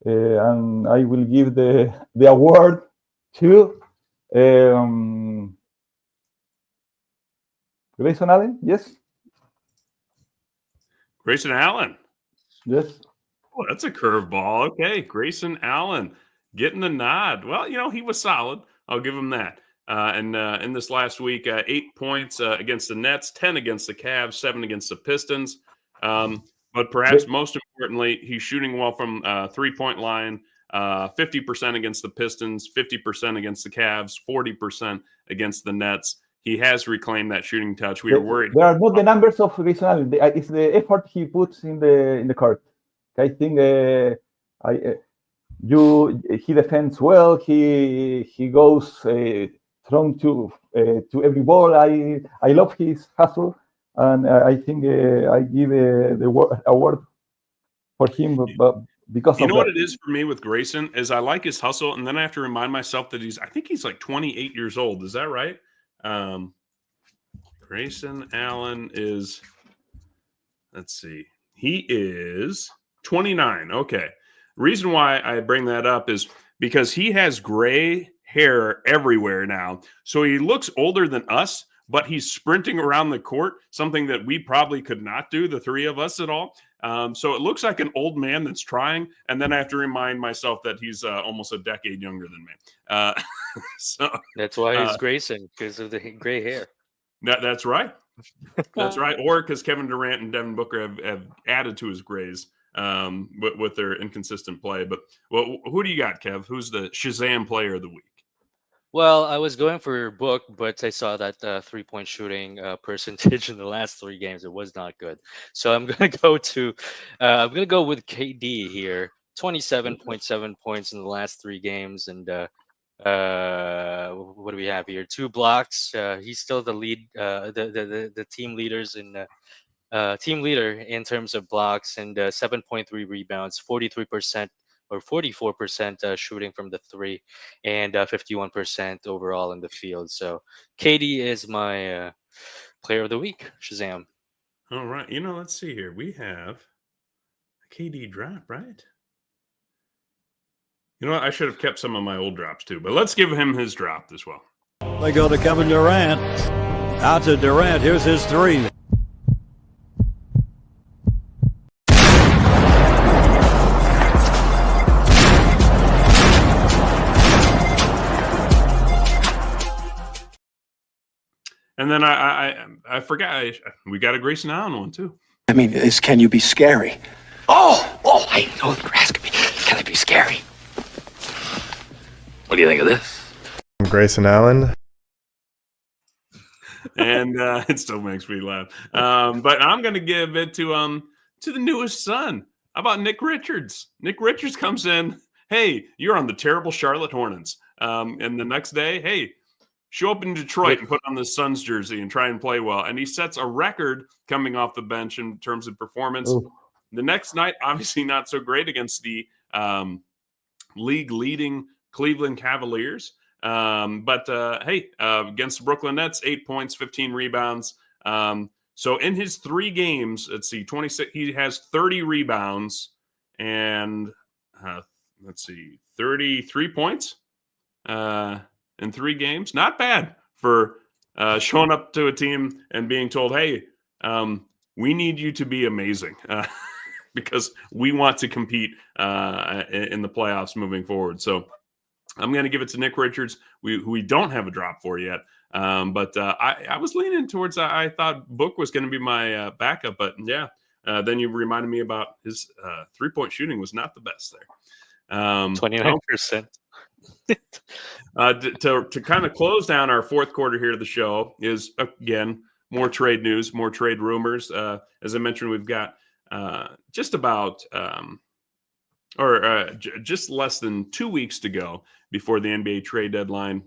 And I will give the award to Grayson Allen. Yes. Grayson Allen. Yes. Oh, that's a curveball. Okay, Grayson Allen getting the nod. Well, he was solid. I'll give him that. And in this last week, 8 points against the Nets, 10 against the Cavs, 7 against the Pistons. But perhaps most importantly, he's shooting well from 3-point line, 50% against the Pistons, 50% against the Cavs, 40% against the Nets. He has reclaimed that shooting touch. We were worried. There are not the numbers of Grayson Allen. It's the effort he puts in the court. I think he defends well. He goes strong to every ball. I love his hustle. And I think I give the award for him, but because you know what it is for me with Grayson is I like his hustle, and then I have to remind myself that I think he's like 28 years old. Is that right? Grayson Allen is, let's see, he is 29. Okay. Reason why I bring that up is because he has gray hair everywhere now. So he looks older than us, but he's sprinting around the court, something that we probably could not do, the three of us at all. So it looks like an old man that's trying. And then I have to remind myself that he's almost a decade younger than me. So That's why he's Grayson, because of the gray hair. that's right. That's right. Or because Kevin Durant and Devin Booker have added to his grays with their inconsistent play. But well, who do you got, Kev? Who's the Shazam player of the week? Well, I was going for Book, but I saw that 3-point shooting percentage in the last 3 games. It was not good. So I'm gonna go with KD here. 27.7 points in the last 3 games, and what do we have here? 2 blocks. He's still the lead, the team leader in terms of blocks, and 7.3 rebounds, 43% or 44% shooting from the 3, and 51% overall in the field. So KD is my player of the week. Shazam. All right. Let's see here. We have a KD drop, right? You know what? I should have kept some of my old drops too, but let's give him his drop as well. They go to Kevin Durant. Out to Durant. Here's his 3. And then I forgot we got a Grayson Allen one too. I mean, can you be scary? Oh, I know you're asking me. Can I be scary? What do you think of this? I'm Grayson Allen. And it still makes me laugh. But I'm going to give it to the newest son. How about Nick Richards? Nick Richards comes in. Hey, you're on the terrible Charlotte Hornets. And the next day, hey, show up in Detroit and put on the Suns jersey and try and play well. And he sets a record coming off the bench in terms of performance. Ooh. The next night, obviously not so great against the league-leading Cleveland Cavaliers. But against the Brooklyn Nets, 8 points, 15 rebounds. So in his 3 games, let's see, 26, he has 30 rebounds and 33 points in 3 games. Not bad for showing up to a team and being told, hey, we need you to be amazing because we want to compete in the playoffs moving forward. So I'm going to give it to Nick Richards, who we don't have a drop for yet. But I was leaning towards, I thought Book was going to be my backup. But yeah, then you reminded me about his 3-point shooting was not the best there. 29%. To kind of close down our fourth quarter here of the show is, again, more trade news, more trade rumors. As I mentioned, we've got just less than 2 weeks to go before the NBA trade deadline.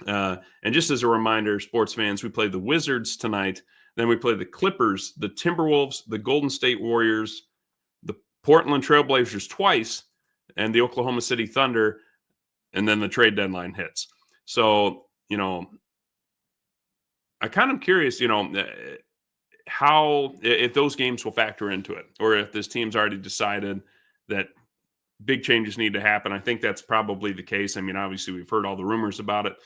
And just as a reminder, sports fans, we play the Wizards tonight. Then we play the Clippers, the Timberwolves, the Golden State Warriors, the Portland Trailblazers twice, and the Oklahoma City Thunder. And then the trade deadline hits. So, I kind of curious, how, if those games will factor into it, or if this team's already decided that big changes need to happen. I think that's probably the case. I mean, obviously we've heard all the rumors about it.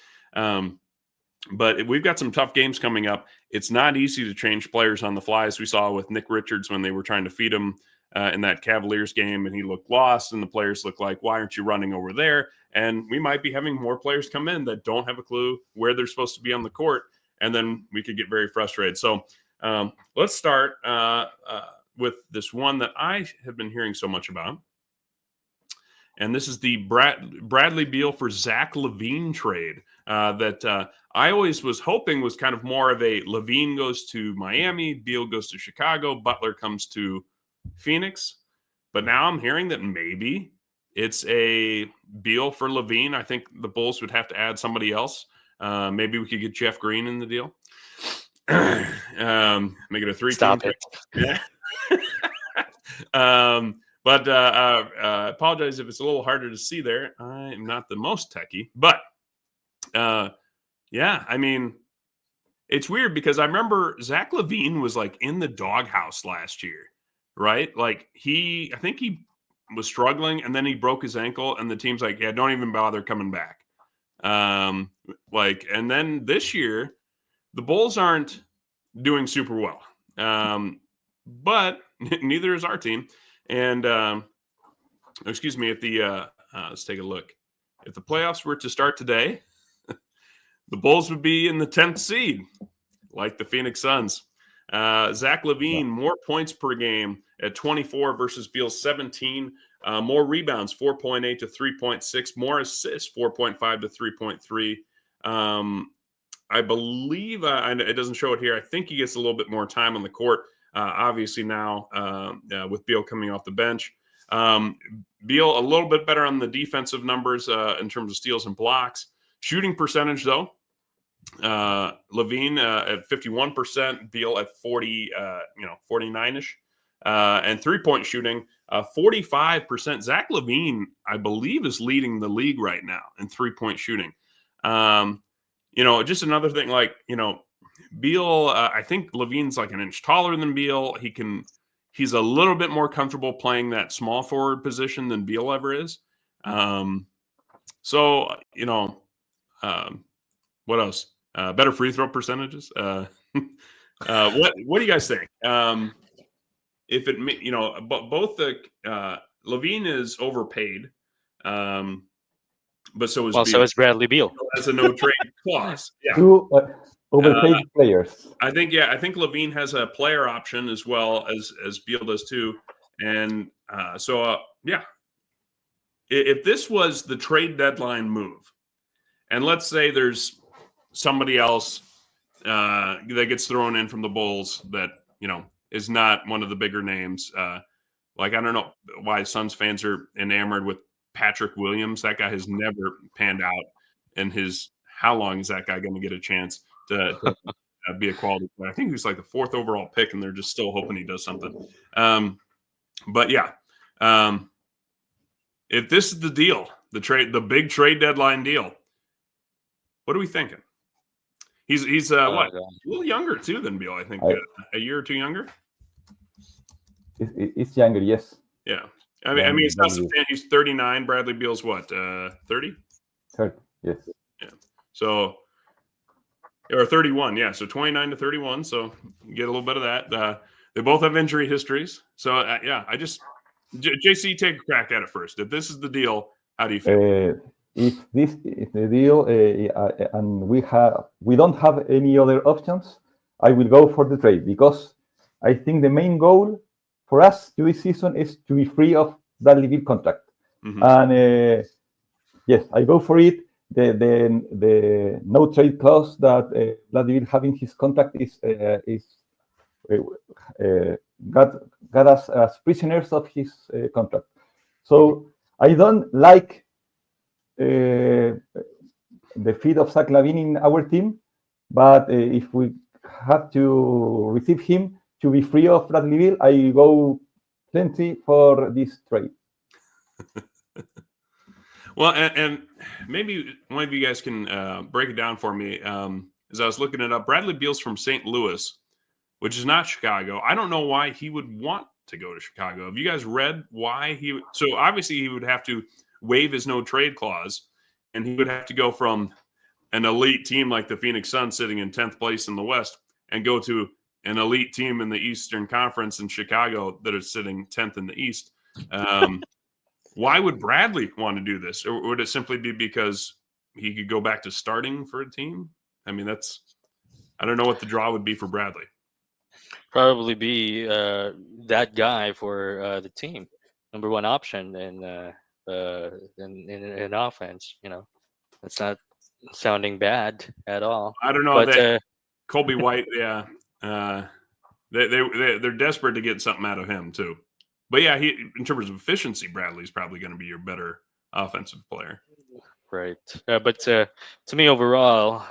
But we've got some tough games coming up. It's not easy to change players on the fly, as we saw with Nick Richards when they were trying to feed him in that Cavaliers game, and he looked lost, and the players looked like, why aren't you running over there? And we might be having more players come in that don't have a clue where they're supposed to be on the court, and then we could get very frustrated. So let's start with this one that I have been hearing so much about. And this is the Bradley Beal for Zach LaVine trade that I always was hoping was kind of more of a LaVine goes to Miami, Beal goes to Chicago, Butler comes to Phoenix. But now I'm hearing that maybe it's a Beal for LaVine. I think the Bulls would have to add somebody else. Maybe we could get Jeff Green in the deal. Make it a 3-team. Stop it. Yeah. But I apologize if it's a little harder to see there. I'm not the most techie, but yeah, I mean, it's weird because I remember Zach LaVine was like in the doghouse last year, right? Like I think he was struggling, and then he broke his ankle, and the team's like, yeah, don't even bother coming back. And then this year, the Bulls aren't doing super well, but neither is our team. And excuse me, if the let's take a look. If the playoffs were to start today, the Bulls would be in the 10th seed, like the Phoenix Suns. Zach LaVine, more points per game at 24 versus Beal's 17. More rebounds, 4.8 to 3.6. More assists, 4.5 to 3.3. I believe, it doesn't show it here, I think he gets a little bit more time on the court, obviously now with Beal coming off the bench. Beal a little bit better on the defensive numbers in terms of steals and blocks. Shooting percentage, though, LaVine at 51%, Beal at 49-ish. And three-point shooting, 45%. Zach LaVine, I believe, is leading the league right now in three-point shooting. Just another thing, Beal, I think LaVine's like an inch taller than Beal. He's a little bit more comfortable playing that small forward position than Beal ever is. What else? Better free throw percentages. What do you guys think? If it, both the LaVine is overpaid, but so is Beal. So is Bradley Beal. That's a no trade clause. Yeah. Two overpaid players. I think LaVine has a player option as well as Beal does too, and if this was the trade deadline move, and let's say there's somebody else that gets thrown in from the Bulls that is not one of the bigger names. I don't know why Suns fans are enamored with Patrick Williams. That guy has never panned out. And how long is that guy going to get a chance to be a quality player? I think he was like the 4th overall pick, and they're just still hoping he does something. If this is the deal, the big trade deadline deal, what are we thinking? He's a little younger too than Beal, I think. A year or two younger. It's younger, yes. Yeah, I mean, it's not substantial. He's 39. Bradley Beal's what? 30. 30. Yes. Yeah. So, or 31. Yeah. So 29 to 31. So you get a little bit of that. They both have injury histories. So I just JC, take a crack at it first. If this is the deal, how do you feel? If this is the deal, and we don't have any other options, I will go for the trade, because I think the main goal for us this season is to be free of Bradley Beal contract. Mm-hmm. And yes, I go for it. The no trade clause that Bradley Beal having his contract got us as prisoners of his contract. So I don't like the fit of Zach LaVine in our team, but if we have to receive him to be free of Bradley Beal, I go plenty for this trade. Well, and maybe one of you guys can break it down for me. As I was looking it up, Bradley Beal's from St. Louis, which is not Chicago. I don't know why he would want to go to Chicago. Have you guys read why he? So obviously he would have to waive his no trade clause, and he would have to go from an elite team like the Phoenix Suns sitting in 10th place in the West and go to an elite team in the Eastern Conference in Chicago that is sitting 10th in the East. Why would Bradley want to do this? Or would it simply be because he could go back to starting for a team? I mean, I don't know what the draw would be for Bradley. Probably be that guy for the team, number one option in offense. It's not sounding bad at all. I don't know, but that Colby White, yeah, they're desperate to get something out of him too. But yeah, in terms of efficiency, Bradley's probably going to be your better offensive player. Right. But to me overall,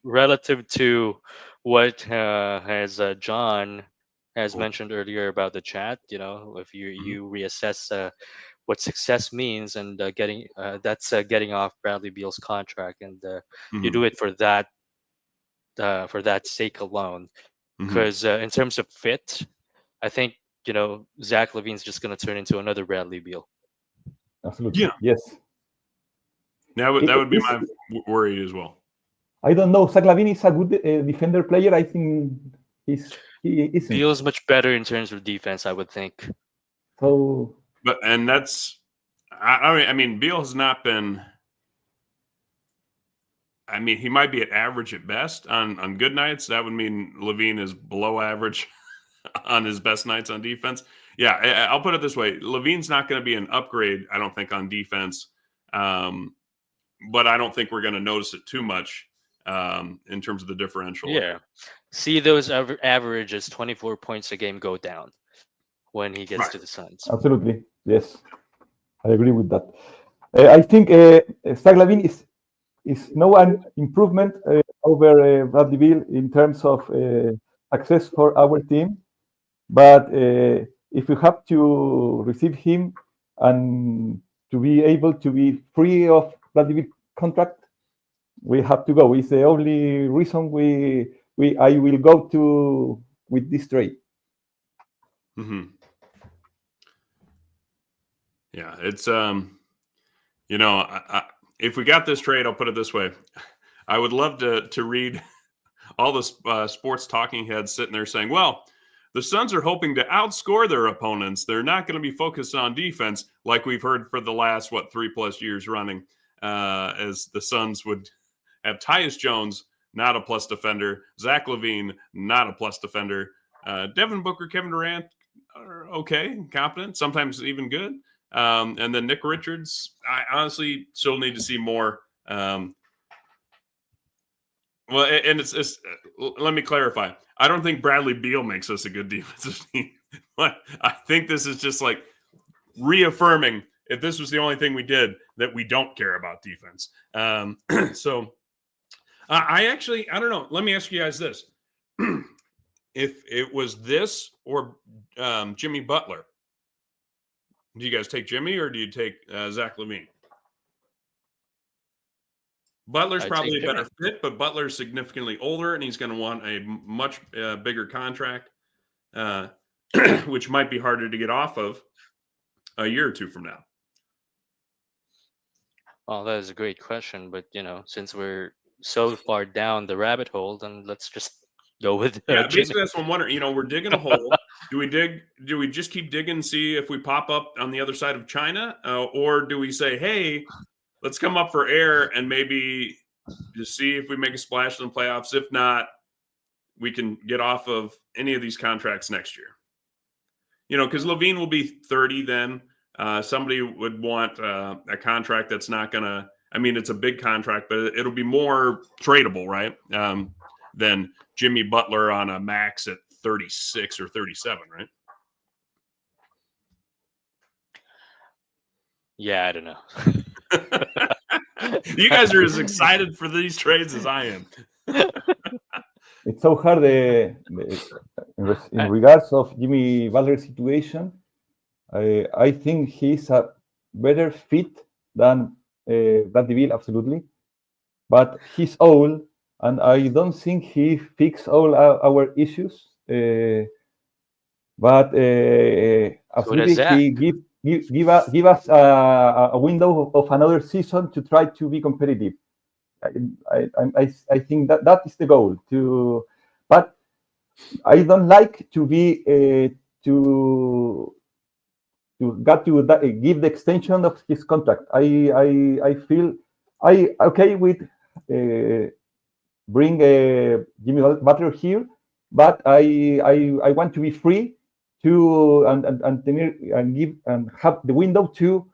relative to what has John has mentioned earlier about the chat, if you reassess what success means, and getting off Bradley Beal's contract, and you do it for that sake alone. Because in terms of fit, I think Zach LaVine's just going to turn into another Bradley Beal. Absolutely. Yeah. Yes. That would be my worry as well. I don't know. Zach LaVine is a good defender player. I think he isn't. Beal's much better in terms of defense, I would think. So, I mean, Beal has not been. I mean, he might be at average at best on good nights. That would mean LaVine is below average on his best nights on defense. Yeah, I'll put it this way: LaVine's not going to be an upgrade, I don't think, on defense. But I don't think we're going to notice it too much in terms of the differential. Yeah. See those averages, 24 points a game, go down when he gets to the Suns. Absolutely. Yes. I agree with that. I think Zach LaVine is no an improvement over Bradley Beal in terms of success for our team. But if we have to receive him and to be able to be free of Bradley Beal contract, we have to go. It's the only reason I will go to with this trade. Mm-hmm. Yeah, it's if we got this trade, I'll put it this way: I would love to read all the sports talking heads sitting there saying, "Well, the Suns are hoping to outscore their opponents. They're not going to be focused on defense," like we've heard for the last 3+ years running, as the Suns would have Tyus Jones, not a plus defender, Zach LaVine, not a plus defender, Devin Booker, Kevin Durant are okay, competent, sometimes even good. And then Nick Richards, I honestly still need to see more. Let me clarify. I don't think Bradley Beal makes us a good defensive team, but I think this is just like reaffirming, if this was the only thing we did, that we don't care about defense. So I don't know. Let me ask you guys this. If it was this or Jimmy Butler, do you guys take Jimmy or do you take Zach LaVine? Butler's probably a better fit, but Butler's significantly older, and he's going to want a much bigger contract, which might be harder to get off of a year or two from now. Well, that is a great question, but since we're so far down the rabbit hole, then let's just go with basically that's what I'm wondering. We're digging a hole. Do we just keep digging and see if we pop up on the other side of China, or do we say, hey, let's come up for air and maybe just see if we make a splash in the playoffs? If not, we can get off of any of these contracts next year. Because LaVine will be 30 then. Somebody would want a contract that's not going to – I mean, it's a big contract, but it'll be more tradable, right, than Jimmy Butler on a max at 36 or 37, right? Yeah, I don't know. You guys are as excited for these trades as I am. It's so hard in regards of Jimmy Butler's situation. I think he's a better fit than Bradley Beal, absolutely. But he's old, and I don't think he fixed all our issues. But absolutely, he give us a window of another season to try to be competitive. I think that is the goal. But I don't like to be to give the extension of his contract. I feel okay with bring Jimmy Butler here, but I want to be free to and give and have the window to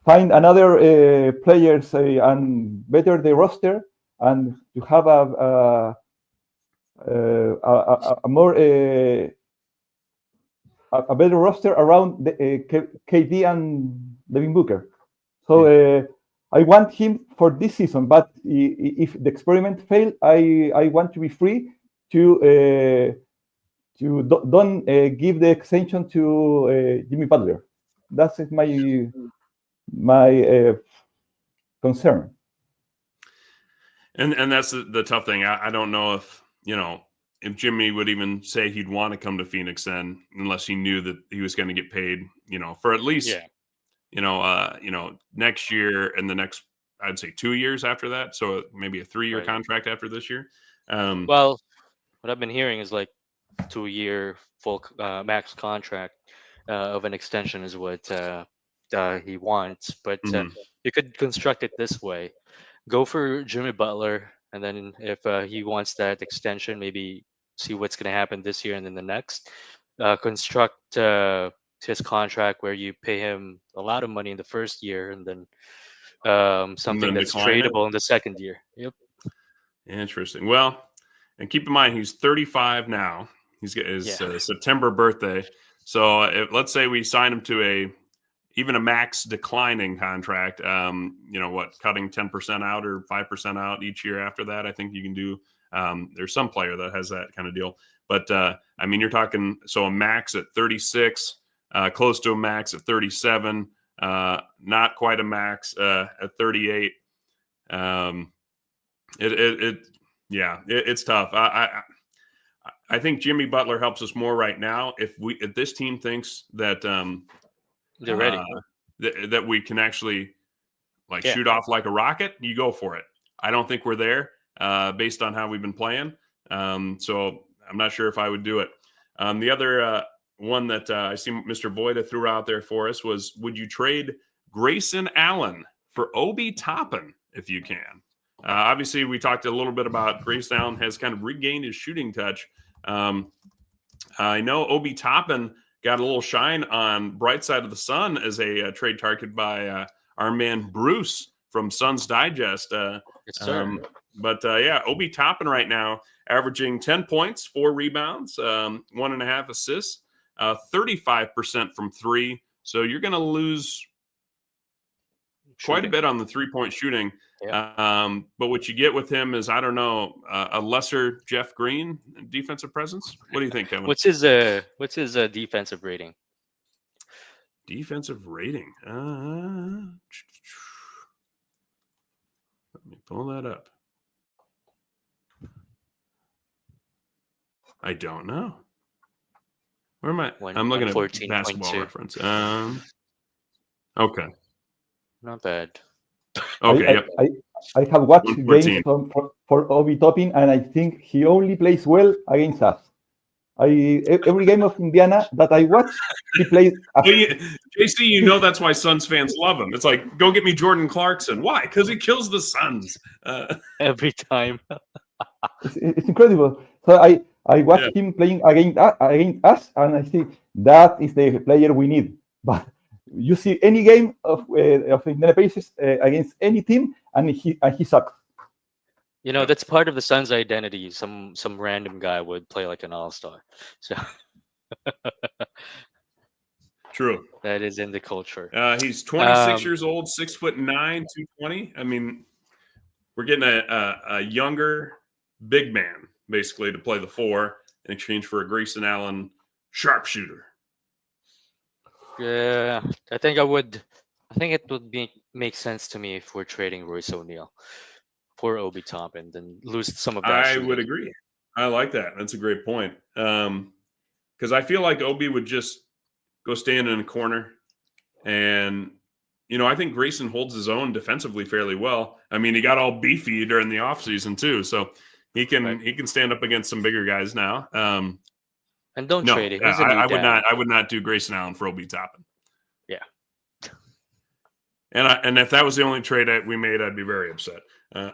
find another players and better the roster and to have a more a better roster around the, KD and Devin Booker. So I want him for this season, but if the experiment failed, I want to be free to don't give the extension to Jimmy Butler. That's my concern. And that's the tough thing. I don't know if if Jimmy would even say he'd want to come to Phoenix then, unless he knew that he was going to get paid, for at least, next year and the next, I'd say 2 years after that. So maybe a 3-year Right. contract after this year. Well, what I've been hearing is like 2-year full max contract of an extension is what he wants. But you could construct it this way: go for Jimmy Butler, and then if he wants that extension, maybe see what's going to happen this year and then the next. Construct his contract where you pay him a lot of money in the first year, and then something that's decline it? tradable in the second year. Yep. Interesting. Well, and keep in mind, he's 35 now. He's got his September birthday. So let's say we sign him to even a max declining contract, cutting 10% out or 5% out each year after that. I think you can do. There's some player that has that kind of deal. But, you're talking, so a max at 36, close to a max at 37, not quite a max at 38. It's tough. I think Jimmy Butler helps us more right now. If this team thinks that they're ready, that we can actually shoot off like a rocket, you go for it. I don't think we're there based on how we've been playing. So I'm not sure if I would do it. The other one that I see Mr. Voida threw out there for us was, would you trade Grayson Allen for Obi Toppin if you can? Obviously, we talked a little bit about Grayson Allen has kind of regained his shooting touch. I know Obi Toppin got a little shine on Bright Side of the Sun as a trade target by our man Bruce from Suns Digest. Yes, sir. Obi Toppin right now averaging 10 points, 4 rebounds, 1.5 assists, 35% from three. So you're going to lose quite a bit on the 3-point shooting. Yeah. But what you get with him is, I don't know, a lesser Jeff Green defensive presence. What do you think, Kevin? What's his defensive rating? Defensive rating. Let me pull that up. I don't know. Where am I? I'm looking at Basketball Reference. Okay. Not bad. Okay. I have watched games for Obi Toppin, and I think he only plays well against us. Every game of Indiana that I watch, he plays. JC, that's why Suns fans love him. It's like, go get me Jordan Clarkson. Why? Because he kills the Suns every time. It's incredible. So I watched him playing against us, and I think that is the player we need. But you see any game of Indiana Pacers against any team, and he sucks. That's part of the Suns' identity. Some random guy would play like an all-star. So true. That is in the culture. He's 26 years old, 6'9", 220. I mean, we're getting a younger big man basically to play the 4 in exchange for a Grayson Allen sharpshooter. Yeah, I think it would make sense to me if we're trading Royce O'Neal for Obi Toppin, then lose some of that. I would agree. I like that. That's a great point. Because I feel like Obi would just go stand in a corner, and I think Grayson holds his own defensively fairly well. I mean, he got all beefy during the offseason too, so he can stand up against some bigger guys now. And don't trade it. I would not do Grayson Allen for Obi Toppin. Yeah. And if that was the only trade we made, I'd be very upset. Me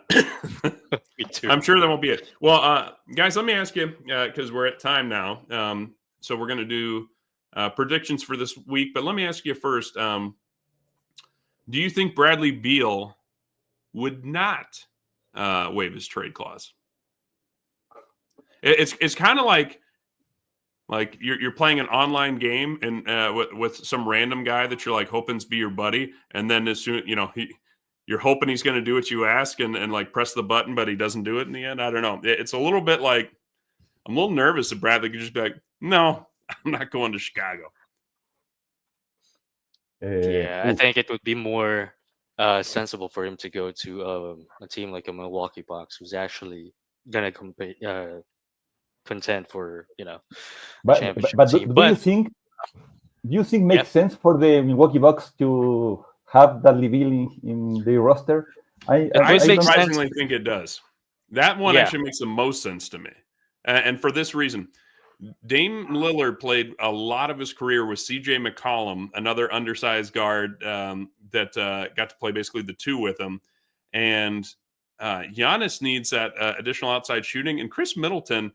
too. I'm sure that won't be it. Well, guys, let me ask you, because we're at time now. So we're going to do predictions for this week. But let me ask you first. Do you think Bradley Beal would not waive his trade clause? It's kind of like you're playing an online game and with some random guy that you're like hoping's be your buddy, and then as soon you're hoping he's going to do what you ask and like press the button, but he doesn't do it in the end. I don't know. It's a little bit like I'm a little nervous that Bradley could just be like, "No, I'm not going to Chicago." I think it would be more sensible for him to go to a team like a Milwaukee Bucks, who's actually gonna compete. contend for But championship but team. do you think makes sense for the Milwaukee Bucks to have Bradley Beal in their roster? I would make surprisingly think it does. That one Yeah. actually makes the most sense to me, and for this reason. Dame Lillard played a lot of his career with C.J. McCollum, another undersized guard that got to play basically the two with him. And Giannis needs that additional outside shooting. And Chris Middleton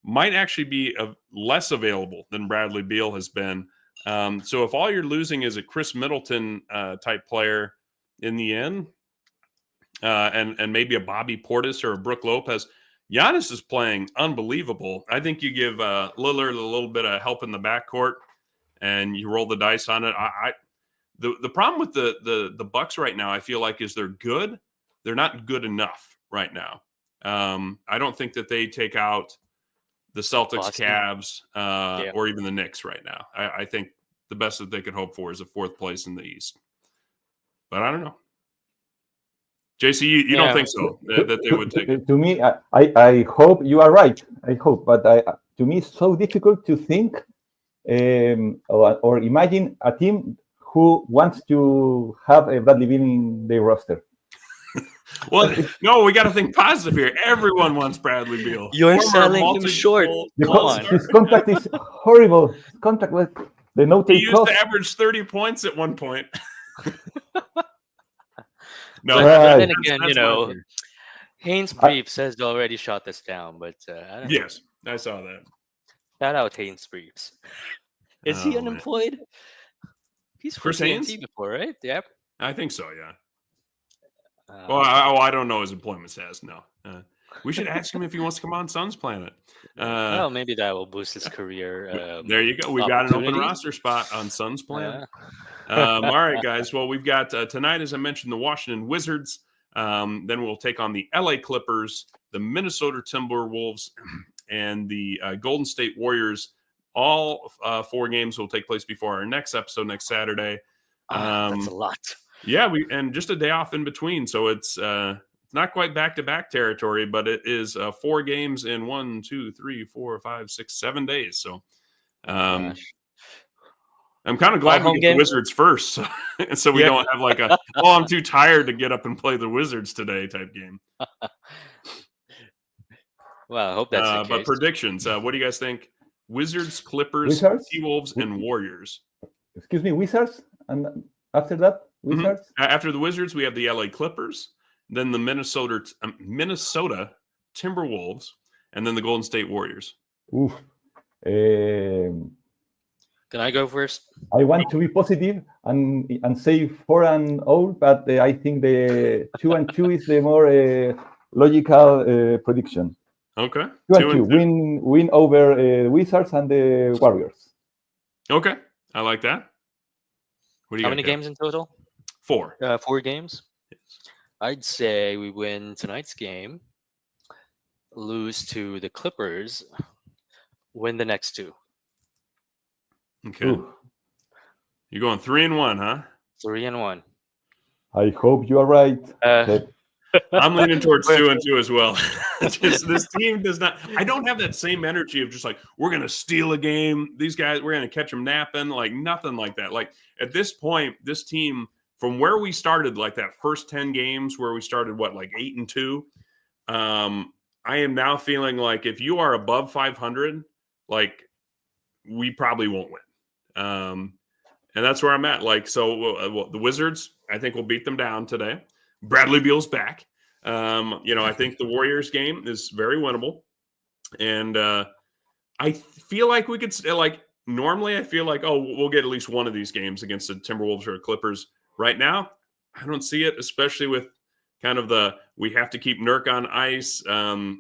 might actually be less available than Bradley Beal has been. So if all you're losing is a Chris Middleton type player in the end, and maybe a Bobby Portis or a Brook Lopez, Giannis is playing unbelievable. I think you give Lillard a little bit of help in the backcourt, and you roll the dice on it. The problem with the Bucks right now, I feel like, is they're good. They're not good enough right now. I don't think that they take out the Celtics, Boston. Cavs, or even the Knicks right now. I think the best that they could hope for is a fourth place in the East. But I don't know. JC, you don't think so that they would take it? To me, I hope you are right. I hope, but to me, it's so difficult to think or imagine a team who wants to have a Bradley Beal in their roster. Well, no, we got to think positive here. Everyone wants Bradley Beal. You're selling him short. His contract is horrible. His contract with the no He take used clause. to average 30 points at one point. No, But Right. then again, that's my opinion. Haynes Briefs has already shot this down, but I don't know. Yes, I saw that. Shout out Haynes Briefs. Is he Oh, man. unemployed? He's for Chris Haynes? TNT before, right? Yep. I think so, yeah. Well, I don't know his employment status. No, we should ask him if he wants to come on Suns Planet. Well, maybe that will boost his career. There you go. We got an open opportunity. roster spot on Suns Planet. All right, guys. Well, we've got tonight, as I mentioned, the Washington Wizards. Then we'll take on the LA Clippers, the Minnesota Timberwolves, and the Golden State Warriors. All 4 games will take place before our next episode next Saturday. That's a lot. Yeah, and just a day off in between, so it's not quite back-to-back territory, but it is 4 games in 1, 2, 3, 4, 5, 6, 7 days. So, I'm kind of glad we get the Wizards first, so we don't have like I'm too tired to get up and play the Wizards today type game. Well, I hope that's the case. But predictions, what do you guys think? Wizards, Clippers, Wizards? T-Wolves, and Warriors. Excuse me, Wizards, and after that, Wizards. Mm-hmm. After the Wizards, we have the LA Clippers, then the Minnesota Timberwolves, and then the Golden State Warriors. Oof. Can I go first? I want to be positive and say 4-0, but I think the 2-2 is the more logical prediction. Okay. 2-2. Win over the Wizards and the Warriors. Okay. I like that. What do you How got, many Kevin? games in total? 4. 4 games. I'd say we win tonight's game, lose to the Clippers, win the next 2. Okay. Ooh. You're going 3-1, huh? 3-1. I hope you are right. I'm leaning towards 2-2 as well. Just, this team does not. I don't have that same energy of just like we're gonna steal a game. These guys, we're gonna catch them napping. Like nothing like that. Like at this point, this team from where we started, like that first 10 games where we started, like 8-2. I am now feeling like if you are above 500, like we probably won't win. And that's where I'm at. Like so, the Wizards, I think we'll beat them down today. Bradley Beal's back. I think the Warriors game is very winnable. And I feel like we could normally I feel like, we'll get at least one of these games against the Timberwolves or Clippers. Right now, I don't see it, especially with kind of we have to keep Nurk on ice. I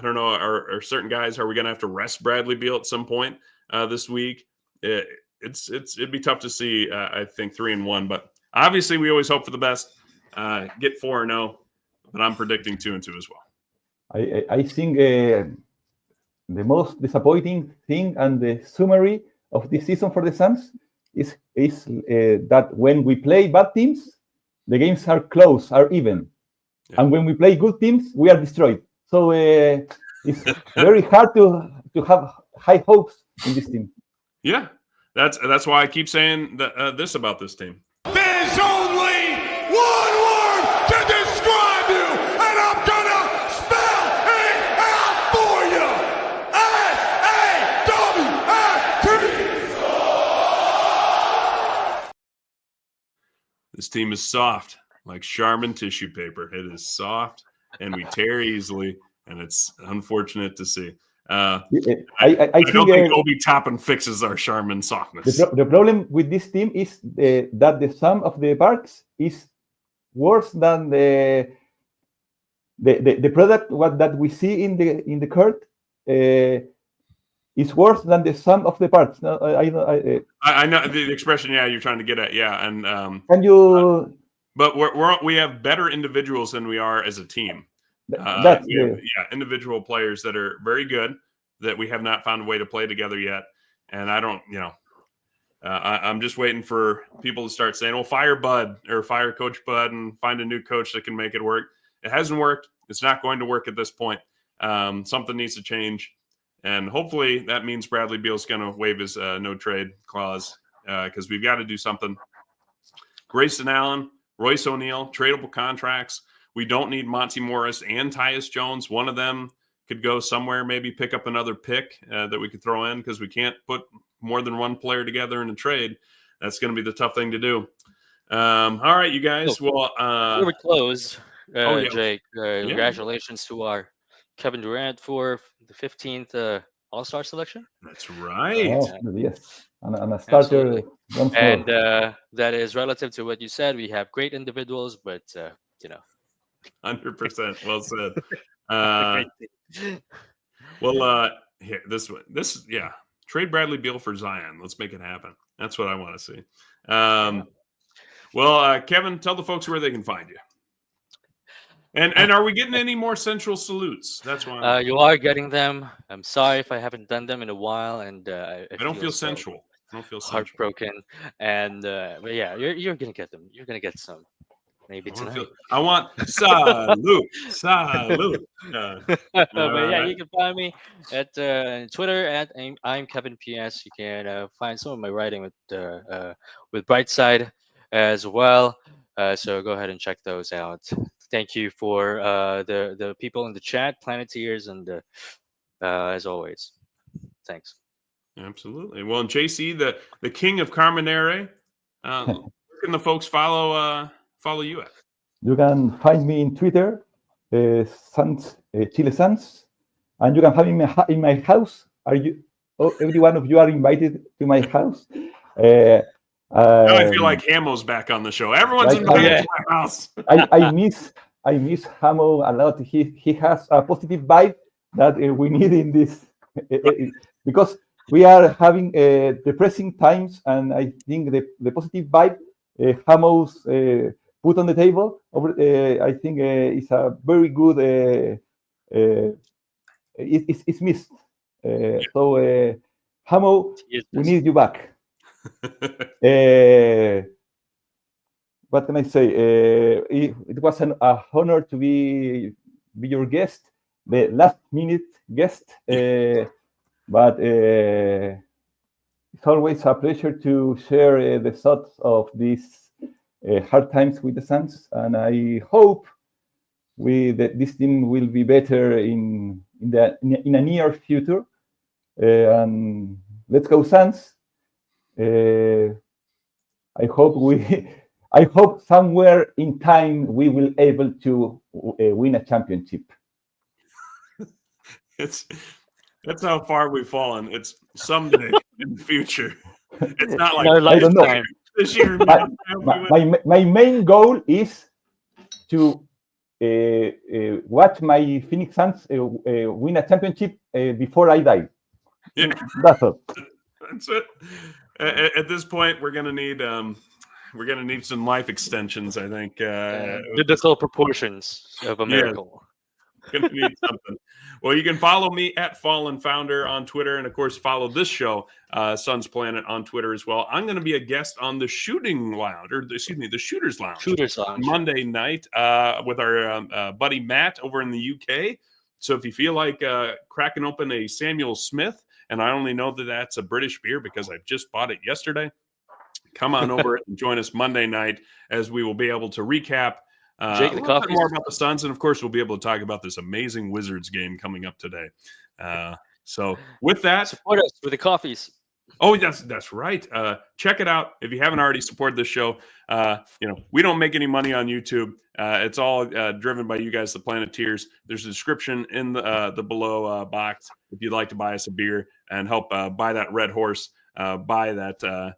don't know, are certain guys, are we going to have to rest Bradley Beal at some point this week? It'd be tough to see, I think 3-1, but obviously, we always hope for the best. Get 4-0, but I'm predicting 2-2 as well. I think the most disappointing thing and the summary of this season for the Suns is that when we play bad teams, the games are close, are even, and when we play good teams, we are destroyed. So it's very hard to have high hopes in this team. Yeah, that's why I keep saying this about this team. There's only one word to describe you, and I'm gonna spell it out for you. S-A-W-F-T. This team is soft, like Charmin tissue paper. It is soft, and we tear easily, and it's unfortunate to see. I don't think Obi Toppin fixes our Charmin softness. The problem with this team is that the sum of the parts is worse than the product that we see in the court is worse than the sum of the parts. I know the expression. Yeah, you're trying to get at. Yeah, and can you? But we have better individuals than we are as a team. Individual players that are very good that we have not found a way to play together yet. And I don't, I'm just waiting for people to start saying, well, fire Bud or fire Coach Bud and find a new coach that can make it work. It hasn't worked. It's not going to work at this point. Something needs to change. And hopefully that means Bradley Beal's going to waive his no trade clause because we've got to do something. Grayson Allen, Royce O'Neal, tradable contracts. We don't need Monty Morris and Tyus Jones. One of them could go somewhere, maybe pick up another pick that we could throw in because we can't put more than one player together in a trade. That's going to be the tough thing to do. All right, you guys. Well, before we close, yeah. Jake, congratulations to our Kevin Durant for the 15th All-Star selection. That's right. Oh, yes. And a starter. And that is relative to what you said. We have great individuals, but 100%. Well said. Here, this trade Bradley Beal for Zion. Let's make it happen. That's what I want to see. Kevin, tell the folks where they can find you. And are we getting any more central salutes? That's why you are getting them. I'm sorry if I haven't done them in a while, and I don't feel sensual. I don't feel heartbroken. And but yeah, you're gonna get them. You're gonna get some. Maybe tonight. I want salute. But yeah, you can find me at Twitter at I'm Kevin PS. You can find some of my writing with Brightside as well. So go ahead and check those out. Thank you for the people in the chat, Planeteers, and as always, thanks. Absolutely. Well, and JC, the king of Carmenere, where can the folks follow you at? You can find me in Twitter, Chile Sans, and you can find me in my house. Every one of you are invited to my house. Now I feel like Hamo's back on the show. Everyone's invited to my house. I miss Hamo a lot. He has a positive vibe that we need in this because we are having depressing times, and I think the positive vibe Hamo's put on the table I think it's a very good. It's missed. So Hamo, we need you back. What can I say? It was an honor to be your guest, the last minute guest. But it's always a pleasure to share the thoughts of these hard times with the Suns, and I hope that this team will be better in a near future. And let's go Suns! I hope somewhere in time we will able to win a championship. That's how far we've fallen. It's someday in the future. It's not like I don't know. This year. My main goal is to watch my Phoenix Suns win a championship before I die. Yeah. That's all. That's it. At this point, we're gonna need some life extensions. I think biblical proportions of a miracle. Gonna need something. Well, you can follow me at Fallen Founder on Twitter, and of course, follow this show, Suns Planet, on Twitter as well. I'm going to be a guest on the Shooting Lounge, the Shooters Lounge, Shooters Lounge Monday night with our buddy Matt over in the UK. So if you feel like cracking open a Samuel Smith, and I only know that that's a British beer because I just bought it yesterday, come on over and join us Monday night as we will be able to recap Jake, a the little bit coffee. more about the Suns. And, of course, we'll be able to talk about this amazing Wizards game coming up today. So with that, Support us with the coffees. oh, that's right. Check it out if you haven't already supported this show. We don't make any money on YouTube. It's all driven by you guys, the Planeteers. There's a description in the below box if you'd like to buy us a beer and help buy that Red Horse, buy that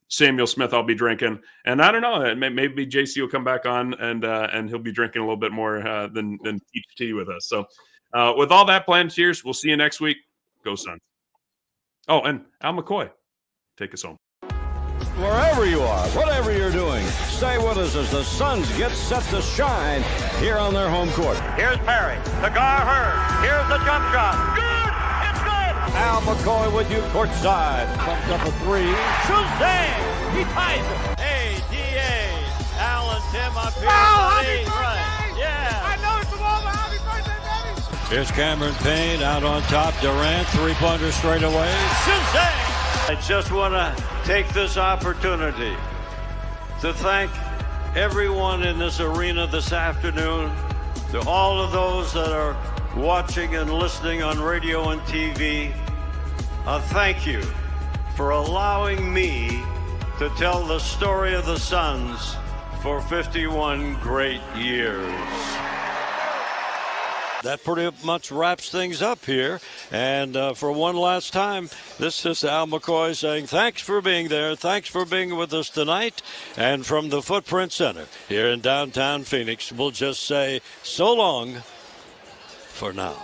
Samuel Smith I'll be drinking. And I don't know, maybe JC will come back on and he'll be drinking a little bit more than each tea with us. So with all that, Planeteers, we'll see you next week. Go Suns. Oh, and Al McCoy, take us home. Wherever you are, whatever you're doing, stay with us as the Suns get set to shine here on their home court. Here's Perry. Cigar Hurd. Here's the jump shot. Good! It's good! Al McCoy with you courtside. Bumped up a three. Shazam! He ties it. Hey, D.A. Al and Tim up here. happy birthday! Right. Yeah. I know it's the moment. Happy birthday, baby! Here's Cameron Payne out on top. Durant, three-pointer straight away. Shazam! I just want to take this opportunity to thank everyone in this arena this afternoon, to all of those that are watching and listening on radio and TV. Thank you for allowing me to tell the story of the Suns for 51 great years. That pretty much wraps things up here. And for one last time, this is Al McCoy saying thanks for being there. Thanks for being with us tonight. And from the Footprint Center here in downtown Phoenix, we'll just say so long for now.